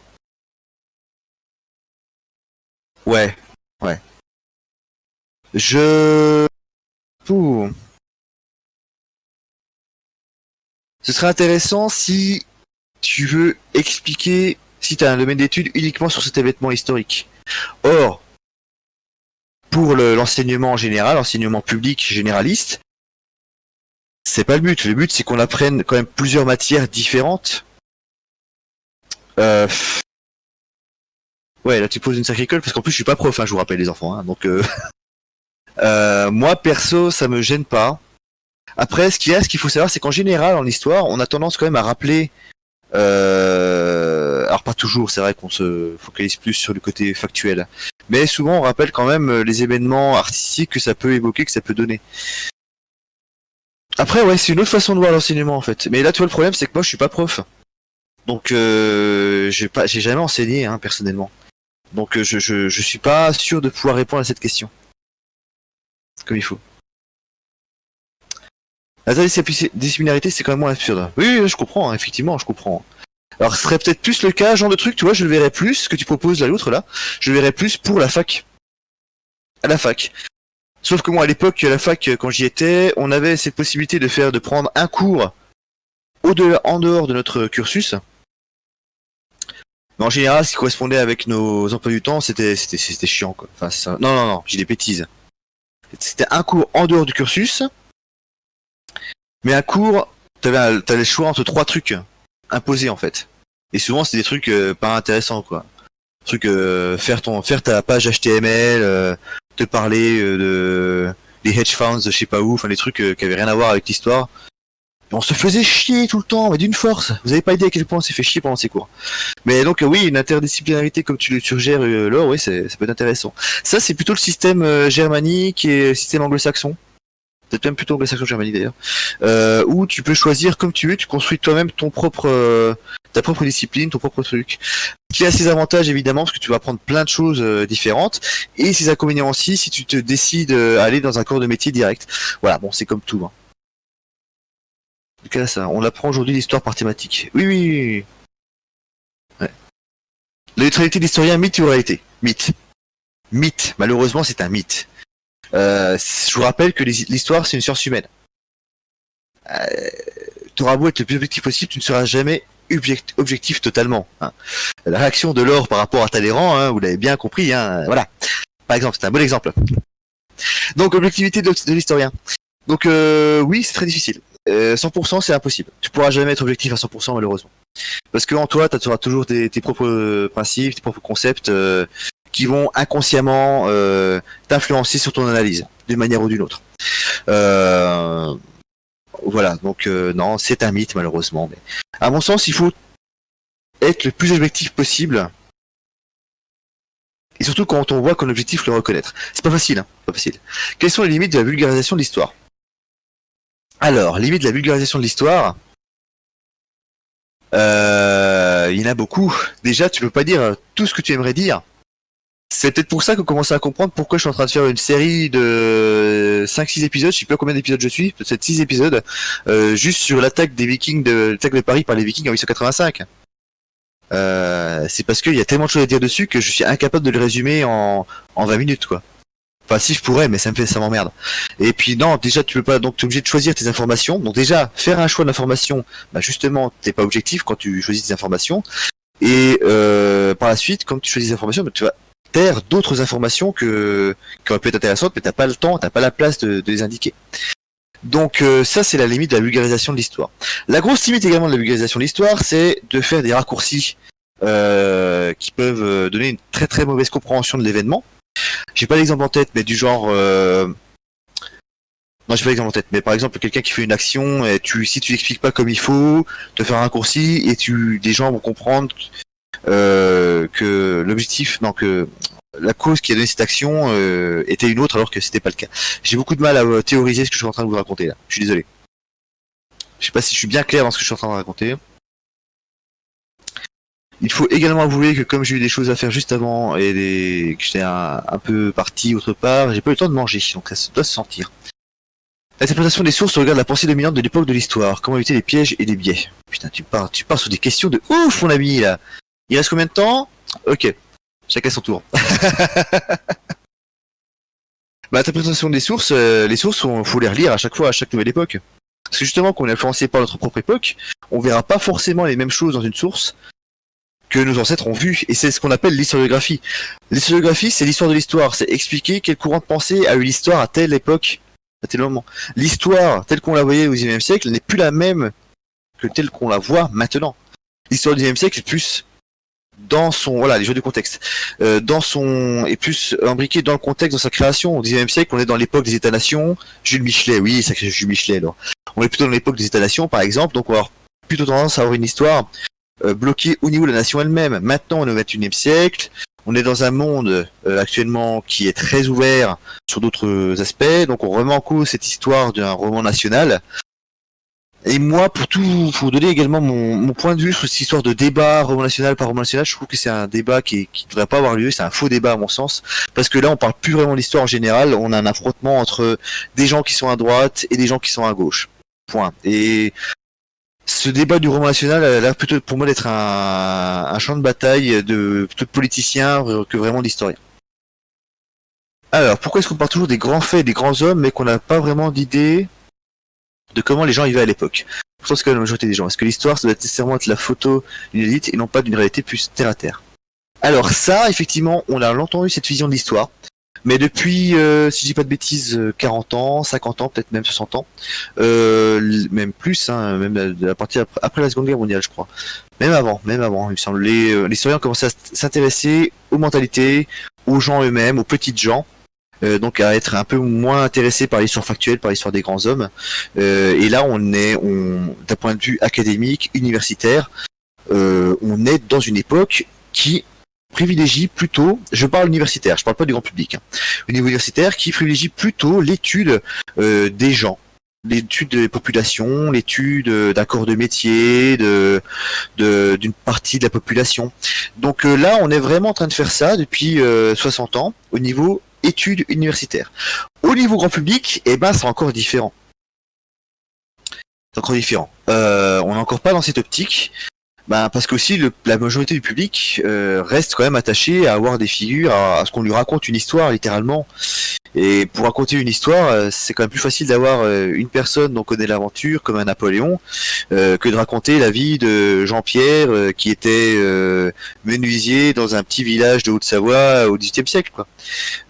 Ouais, ouais. Je... Ouh. Ce serait intéressant si tu veux expliquer, si tu as un domaine d'études uniquement sur cet événement historique. Or, pour l'enseignement en général, l'enseignement public généraliste, c'est pas le but. Le but, c'est qu'on apprenne quand même plusieurs matières différentes. Ouais, là tu poses une sacrée colle, parce qu'en plus je suis pas prof, hein, je vous rappelle les enfants. Hein, donc, moi, perso, ça me gêne pas. Après, ce qu'il faut savoir, c'est qu'en général, en histoire, on a tendance quand même à rappeler... alors pas toujours, c'est vrai qu'on se focalise plus sur le côté factuel. Mais souvent, on rappelle quand même les événements artistiques que ça peut évoquer, que ça peut donner. Après, ouais, c'est une autre façon de voir l'enseignement, en fait. Mais là, tu vois, le problème, c'est que moi, je suis pas prof. Donc, j'ai jamais enseigné, hein, personnellement. Donc, je suis pas sûr de pouvoir répondre à cette question. Comme il faut. La disciplinarité, c'est quand même moins absurde. Oui, oui, je comprends, hein, effectivement, je comprends. Alors, ce serait peut-être plus le cas, genre de truc, tu vois, je le verrais plus, ce que tu proposes là, l'autre là, je le verrais plus pour la fac. À la fac. Sauf que moi, à l'époque, la fac, quand j'y étais, on avait cette possibilité de prendre un cours en dehors de notre cursus. Mais en général, ce qui correspondait avec nos emplois du temps, c'était chiant, quoi. Enfin, ça... Non, j'ai des bêtises. C'était un cours en dehors du cursus, mais un cours, t'avais le choix entre 3 trucs imposés, en fait. Et souvent, c'est des trucs pas intéressants, quoi. Truc, faire ta page HTML, te parler des hedge funds, je sais pas où, enfin des trucs qui avaient rien à voir avec l'histoire. Et on se faisait chier tout le temps, mais d'une force. Vous avez pas idée à quel point on s'est fait chier pendant ces cours. Mais donc oui, une interdisciplinarité comme tu le suggères, Laure, oui, ça peut être intéressant. Ça, c'est plutôt le système germanique et le système anglo-saxon. Peut-être même plutôt anglo-saxon germanique d'ailleurs. Où tu peux choisir comme tu veux, tu construis toi-même ta propre discipline, ton propre truc. Qui a ses avantages évidemment, parce que tu vas apprendre plein de choses différentes, et ses inconvénients aussi si tu te décides à aller dans un corps de métier direct. Voilà, bon, c'est comme tout. Hein. En tout cas, ça, on apprend aujourd'hui l'histoire par thématique. Oui, oui, oui. Ouais. La neutralité de l'historien, mythe ou réalité? Mythe. Mythe. Malheureusement, c'est un mythe. Je vous rappelle que l'histoire, c'est une science humaine. T'auras beau être le plus objectif possible, tu ne seras jamais objectif totalement. Hein. La réaction de Laure par rapport à Talleyrand, hein, vous l'avez bien compris, hein, voilà. Par exemple, c'est un bon exemple. Donc, objectivité de l'historien. Donc, oui, c'est très difficile. 100%, c'est impossible. Tu pourras jamais être objectif à 100%, malheureusement. Parce que en toi, tu auras toujours tes propres principes, tes propres concepts qui vont inconsciemment t'influencer sur ton analyse, d'une manière ou d'une autre. Voilà, donc non, c'est un mythe, malheureusement. Mais à mon sens, il faut être le plus objectif possible. Et surtout quand on voit qu'on objectif le reconnaître. C'est pas facile, hein, pas facile. Quelles sont les limites de la vulgarisation de l'histoire? Alors, limite de la vulgarisation de l'histoire, il y en a beaucoup. Déjà, tu peux pas dire tout ce que tu aimerais dire. C'est peut-être pour ça qu'on commence à comprendre pourquoi je suis en train de faire une série de 5-6 épisodes, je sais pas combien d'épisodes je suis, peut-être 6 épisodes, juste sur l'attaque des Vikings, l'attaque de Paris par les Vikings en 885. C'est parce qu'il y a tellement de choses à dire dessus que je suis incapable de le résumer en 20 minutes, quoi. Enfin, si je pourrais, mais ça m'emmerde. Et puis non, déjà tu peux pas, donc tu es obligé de choisir tes informations. Donc déjà, faire un choix d'information, bah justement, t'es pas objectif quand tu choisis tes informations. Et par la suite, quand tu choisis des informations, bah, tu vas taire d'autres informations qui auraient pu être intéressantes, mais t'as pas le temps, t'as pas la place de les indiquer. Donc ça, c'est la limite de la vulgarisation de l'histoire. La grosse limite également de la vulgarisation de l'histoire, c'est de faire des raccourcis qui peuvent donner une très très mauvaise compréhension de l'événement. J'ai pas l'exemple en tête, mais du genre... Non, j'ai pas l'exemple en tête, mais par exemple, quelqu'un qui fait une action, et si tu l'expliques pas comme il faut, te faire un raccourci, et des gens vont comprendre que l'objectif, non, que la cause qui a donné cette action était une autre alors que c'était pas le cas. J'ai beaucoup de mal à théoriser ce que je suis en train de vous raconter là. Je suis désolé. Je sais pas si je suis bien clair dans ce que je suis en train de raconter. Il faut également avouer que comme j'ai eu des choses à faire juste avant et que j'étais un peu parti autre part, j'ai pas eu le temps de manger, donc ça doit se sentir. L'interprétation des sources regarde la pensée dominante de l'époque de l'histoire. Comment éviter les pièges et les biais. putain, tu pars sur des questions de ouf, mon ami, là. Il reste combien de temps? Ok, chacun son tour. Bah, l'interprétation des sources, les sources, faut les relire à chaque fois, à chaque nouvelle époque. Parce que justement, qu'on est influencé par notre propre époque, on verra pas forcément les mêmes choses dans une source que nos ancêtres ont vu, et c'est ce qu'on appelle l'historiographie. L'historiographie, c'est l'histoire de l'histoire, c'est expliquer quel courant de pensée a eu l'histoire à telle époque, à tel moment. L'histoire, telle qu'on la voyait au XIXe siècle, n'est plus la même que telle qu'on la voit maintenant. L'histoire du XIXe siècle est plus dans son, voilà, les jeux de contexte, dans son, est plus imbriqué dans le contexte, dans sa création. Au XIXe siècle, on est dans l'époque des États-nations. Jules Michelet, oui, ça crée Jules Michelet, alors. On est plutôt dans l'époque des États-nations, par exemple, donc on va avoir plutôt tendance à avoir une histoire bloquée au niveau de la nation elle-même. Maintenant, on est au XXIe siècle, on est dans un monde actuellement qui est très ouvert sur d'autres aspects, donc on remet en cause cette histoire d'un roman national. Et moi, pour donner également mon point de vue sur cette histoire de débat roman national par roman national, je trouve que c'est un débat qui ne devrait pas avoir lieu, c'est un faux débat à mon sens, parce que là on parle plus vraiment de l'histoire en général, on a un affrontement entre des gens qui sont à droite et des gens qui sont à gauche. Point. Et ce débat du roman national a l'air plutôt pour moi d'être un champ de bataille plutôt de politiciens que vraiment d'historiens. Alors, pourquoi est-ce qu'on parle toujours des grands faits, des grands hommes, mais qu'on n'a pas vraiment d'idée de comment les gens vivaient à l'époque? Pourtant, c'est quand même la majorité des gens. Est-ce que l'histoire, ça doit nécessairement être la photo d'une élite et non pas d'une réalité plus terre à terre? Alors ça, effectivement, on a longtemps eu cette vision de l'histoire. Mais depuis, si je dis pas de bêtises, 40 ans, 50 ans, peut-être même 60 ans, même plus, hein, même la partie après la Seconde Guerre mondiale, je crois. Même avant, il me semble. Les historiens ont commencé à s'intéresser aux mentalités, aux gens eux-mêmes, aux petites gens. Donc à être un peu moins intéressé par l'histoire factuelle, par l'histoire des grands hommes. Et là, d'un point de vue académique, universitaire, on est dans une époque qui privilégie plutôt, je parle universitaire, je parle pas du grand public, hein, au niveau universitaire, qui privilégie plutôt l'étude des gens, l'étude des populations, l'étude d'un corps de métier, d'une partie de la population. Donc là, on est vraiment en train de faire ça depuis 60 ans au niveau études universitaires. Au niveau grand public, eh ben, c'est encore différent. C'est encore différent. On n'est encore pas dans cette optique. Ben, parce que aussi la majorité du public reste quand même attaché à avoir des figures, à ce qu'on lui raconte une histoire littéralement. Et pour raconter une histoire, c'est quand même plus facile d'avoir une personne dont on connaît l'aventure, comme un Napoléon, que de raconter la vie de Jean-Pierre, qui était menuisier dans un petit village de Haute-Savoie au XVIIIe siècle, quoi.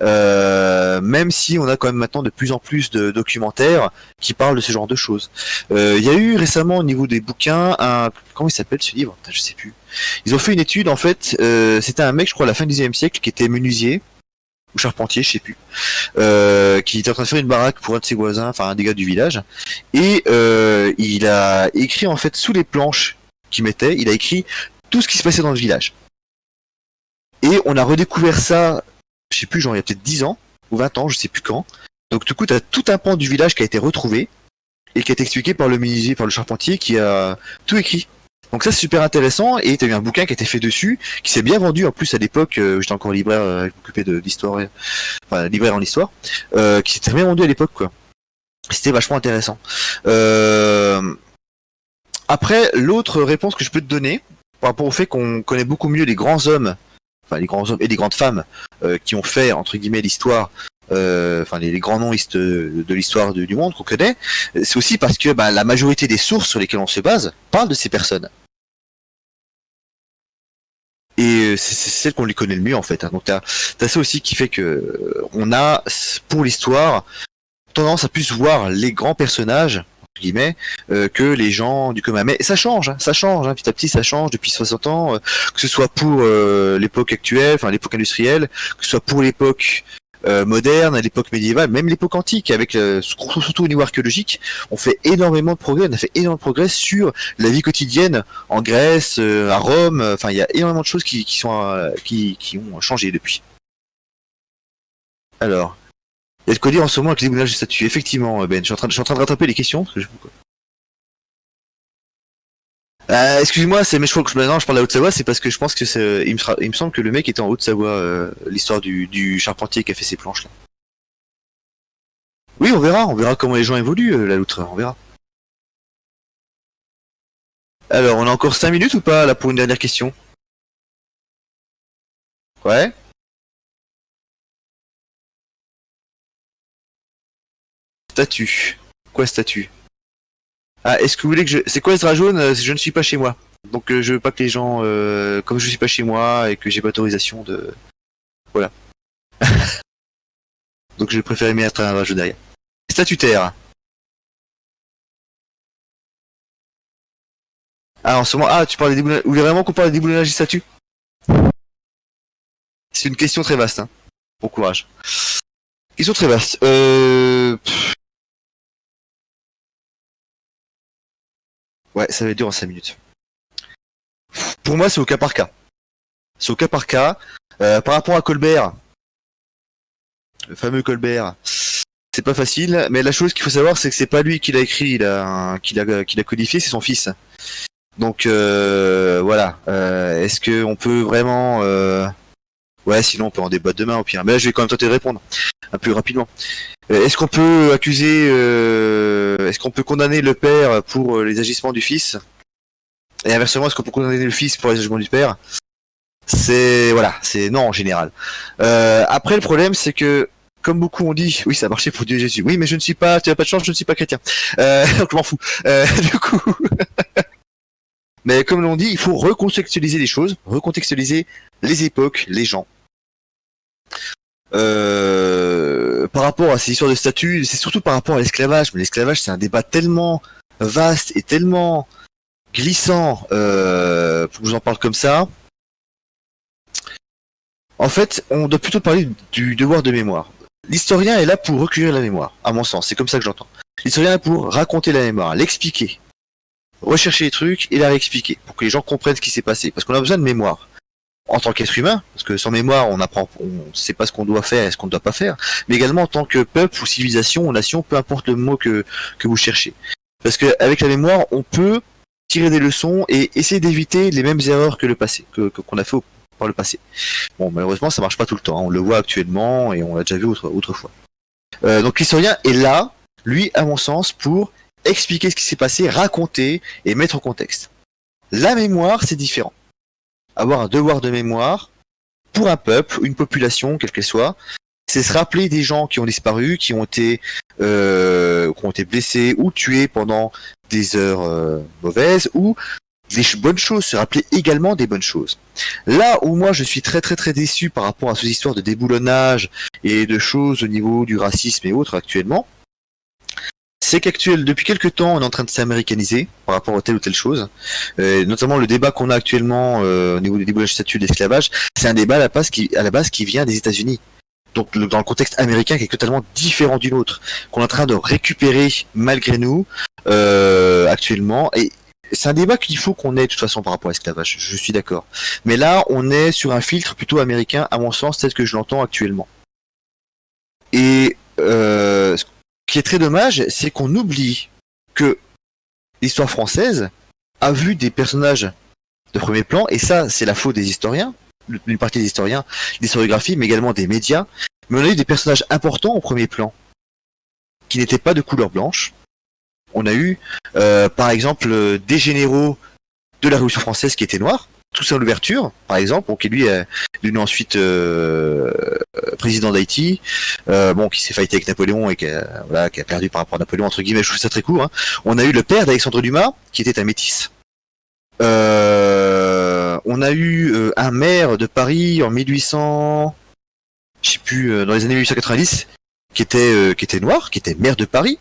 Même si on a quand même maintenant de plus en plus de documentaires qui parlent de ce genre de choses. Il y a eu récemment au niveau des bouquins comment il s'appelle ce livre? Je sais plus. Ils ont fait une étude en fait. C'était un mec, je crois, à la fin du XIXe siècle, qui était menuisier ou charpentier, je sais plus, qui était en train de faire une baraque pour un de ses voisins, enfin un des gars du village, et il a écrit en fait sous les planches qu'il mettait, il a écrit tout ce qui se passait dans le village. Et on a redécouvert ça, je sais plus, genre il y a peut-être 10 ans ou 20 ans, je sais plus quand. Donc du coup, tu as tout un pan du village qui a été retrouvé et qui a été expliqué par le menuisier, par le charpentier, qui a tout écrit. Donc ça c'est super intéressant, et t'as eu un bouquin qui a été fait dessus, qui s'est bien vendu en plus à l'époque, j'étais encore libraire, occupé d'histoire, enfin libraire en histoire, qui s'est très bien vendu à l'époque quoi. C'était vachement intéressant. Après, l'autre réponse que je peux te donner, par rapport au fait qu'on connaît beaucoup mieux les grands hommes, enfin les grands hommes et les grandes femmes qui ont fait entre guillemets l'histoire, enfin les grands noms de l'histoire du monde qu'on connaît, c'est aussi parce que la majorité des sources sur lesquelles on se base parlent de ces personnes. Et c'est celle qu'on les connaît le mieux en fait. Hein. Donc t'as ça aussi qui fait que on a pour l'histoire tendance à plus voir les grands personnages entre guillemets que les gens du commun. Mais ça change, hein, petit à petit ça change depuis 60 ans, que ce soit pour l'époque actuelle, enfin l'époque industrielle, que ce soit pour l'époque moderne, à l'époque médiévale, même l'époque antique, avec surtout au niveau archéologique, on fait énormément de progrès. On a fait énormément de progrès sur la vie quotidienne en Grèce, à Rome. Enfin, il y a énormément de choses qui ont changé depuis. Alors, il y a de quoi dire en ce moment avec les bounages de statues. Effectivement, Ben, je suis en train de rattraper les questions. Parce que excuse-moi, mais je crois que maintenant je parle à Haute-Savoie, c'est parce que je pense que il me semble que le mec était en Haute-Savoie, l'histoire du charpentier qui a fait ces planches là. Oui, on verra comment les gens évoluent, la loutre, on verra. Alors, on a encore 5 minutes ou pas là pour une dernière question? Ouais. Statut. Quoi statut? Ah, est-ce que vous voulez que je... C'est quoi ce drap jaune? Je ne suis pas chez moi. Donc je veux pas que les gens... comme je suis pas chez moi et que j'ai pas autorisation de... Voilà. Donc je préfère mettre un drap jaune derrière. Statutaire. Ah, en ce moment... Ah, tu parles des déboulonnages... Vous voulez vraiment qu'on parle des déboulonnages du statut? C'est une question très vaste, hein. Bon courage. Question très vaste. Ouais, ça va être dur en 5 minutes. Pour moi, c'est au cas par cas. C'est au cas par cas. Par rapport à Colbert, le fameux Colbert, c'est pas facile, mais la chose qu'il faut savoir, c'est que c'est pas lui qui l'a écrit, qui l'a codifié, c'est son fils. Donc voilà. Est-ce que on peut vraiment ouais, sinon on peut en débattre demain au pire. Mais là, je vais quand même tenter de répondre un peu rapidement. Est-ce qu'on peut accuser, est-ce qu'on peut condamner le père pour les agissements du fils? Et inversement, est-ce qu'on peut condamner le fils pour les agissements du père? C'est voilà, c'est non en général. Après, le problème, c'est que comme beaucoup ont dit, oui, ça a marché pour Dieu et Jésus. Oui, mais je ne suis pas, tu n'as pas de chance, je ne suis pas chrétien. Donc je m'en fous. Du coup, mais comme l'on dit, il faut recontextualiser les choses, recontextualiser les époques, les gens. Par rapport à ces histoires de statut, c'est surtout par rapport à l'esclavage. Mais l'esclavage, c'est un débat tellement vaste et tellement glissant pour que je vous en parle comme ça. En fait, on doit plutôt parler du devoir de mémoire. L'historien est là pour recueillir la mémoire, à mon sens, c'est comme ça que j'entends. L'historien est là pour raconter la mémoire, l'expliquer, rechercher les trucs et la réexpliquer, pour que les gens comprennent ce qui s'est passé. Parce qu'on a besoin de mémoire. En tant qu'être humain, parce que sans mémoire, on sait pas ce qu'on doit faire et ce qu'on ne doit pas faire, mais également en tant que peuple ou civilisation ou nation, peu importe le mot que vous cherchez. Parce qu'avec la mémoire, on peut tirer des leçons et essayer d'éviter les mêmes erreurs que le passé, qu'on a fait par le passé. Bon, malheureusement, ça marche pas tout le temps, hein. On le voit actuellement et on l'a déjà vu autrefois. Donc l'historien est là, lui, à mon sens, pour expliquer ce qui s'est passé, raconter et mettre en contexte. La mémoire, c'est différent. Avoir un devoir de mémoire pour un peuple, une population, quelle qu'elle soit, c'est se rappeler des gens qui ont disparu, qui ont été blessés ou tués pendant des heures mauvaises, ou des bonnes choses, se rappeler également des bonnes choses. Là où moi je suis très très très déçu par rapport à ces histoires de déboulonnage et de choses au niveau du racisme et autres actuellement, c'est depuis quelques temps on est en train de s'américaniser par rapport à telle ou telle chose, notamment le débat qu'on a actuellement au niveau des déboulonnages statut de l'esclavage, c'est un débat à la base qui vient des États-Unis. Donc dans le contexte américain qui est totalement différent du nôtre, qu'on est en train de récupérer malgré nous actuellement. Et c'est un débat qu'il faut qu'on ait de toute façon par rapport à l'esclavage, je suis d'accord. Mais là, on est sur un filtre plutôt américain, à mon sens, tel que je l'entends actuellement. Et ce qui est très dommage, c'est qu'on oublie que l'histoire française a vu des personnages de premier plan, et ça, c'est la faute des historiens, d'une partie des historiens, l'historiographie, mais également des médias. Mais on a eu des personnages importants au premier plan, qui n'étaient pas de couleur blanche. On a eu, par exemple, des généraux de la Révolution française qui étaient noirs, tout ça à l'ouverture, par exemple, qui lui est devenu ensuite président d'Haïti, qui s'est fighté avec Napoléon et qui a perdu par rapport à Napoléon, entre guillemets, je trouve ça très court. Hein. On a eu le père d'Alexandre Dumas, qui était un métis. On a eu un maire de Paris en 1800, je sais plus, dans les années 1890, qui était noir, qui était maire de Paris.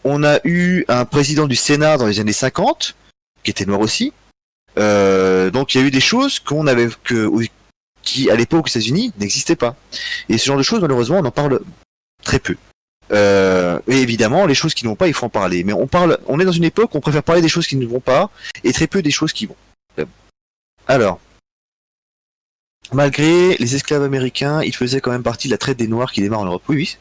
On a eu un président du Sénat dans les années 50, qui était noir aussi. Donc il y a eu des choses qui à l'époque aux États-Unis n'existaient pas. Et ce genre de choses, malheureusement, on en parle très peu. Et évidemment, les choses qui ne vont pas, il faut en parler. Mais on est dans une époque où on préfère parler des choses qui ne vont pas et très peu des choses qui vont. Alors, malgré les esclaves américains, ils faisaient quand même partie de la traite des Noirs qui démarre en Europe. Oui, oui.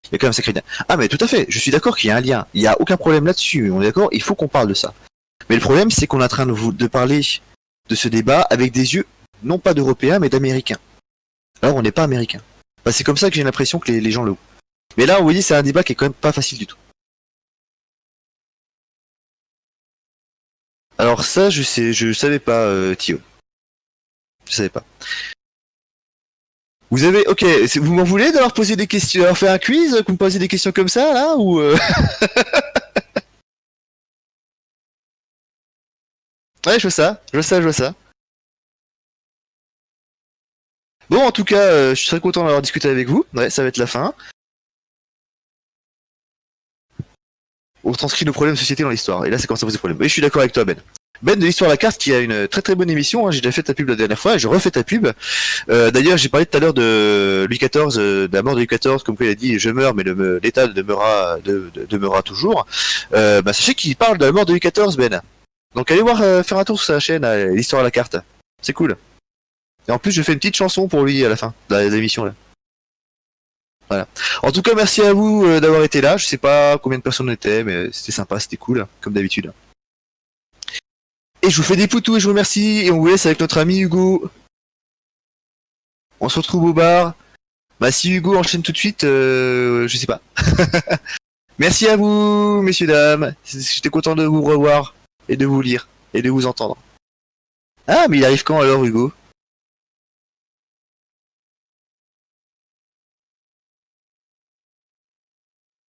Il y a quand même un sacré lien. Ah, mais tout à fait, je suis d'accord qu'il y a un lien. Il n'y a aucun problème là-dessus. On est d'accord, il faut qu'on parle de ça. Mais le problème, c'est qu'on est en train de parler de ce débat avec des yeux, non pas d'Européens, mais d'Américains. Alors, on n'est pas Américains. Enfin, c'est comme ça que j'ai l'impression que les gens le voient. Mais là, vous voyez, c'est un débat qui est quand même pas facile du tout. Alors ça, je savais pas, Thio. Je savais pas. Vous avez, ok, vous m'en voulez d'avoir posé des questions, d'avoir fait un quiz, que vous me posez des questions comme ça, là, ou Ouais, je vois ça, je vois ça, je vois ça. Bon, en tout cas, je suis très content d'avoir discuté avec vous. Ouais, ça va être la fin. On transcrit nos problèmes de société dans l'histoire. Et là, c'est quand ça pose des problèmes. Oui, je suis d'accord avec toi, Ben. Ben de l'histoire à la carte qui a une très très bonne émission, hein. J'ai déjà fait ta pub la dernière fois et je refais ta pub. D'ailleurs, j'ai parlé tout à l'heure de Louis XIV, de la mort de Louis XIV, comme quoi il a dit je meurs mais l'État demeurera toujours. Sachez qu'il parle de la mort de Louis XIV, Ben. Donc allez voir faire un tour sur sa chaîne, l'histoire à la carte. C'est cool. Et en plus, je fais une petite chanson pour lui à la fin de l'émission là. Voilà. En tout cas, merci à vous d'avoir été là. Je sais pas combien de personnes on était, mais c'était sympa, c'était cool, comme d'habitude. Et je vous fais des poutous et je vous remercie. Et on vous laisse avec notre ami Hugo. On se retrouve au bar. Bah si Hugo enchaîne tout de suite, je sais pas. Merci à vous, messieurs, dames. J'étais content de vous revoir et de vous lire et de vous entendre. Ah, mais il arrive quand alors, Hugo?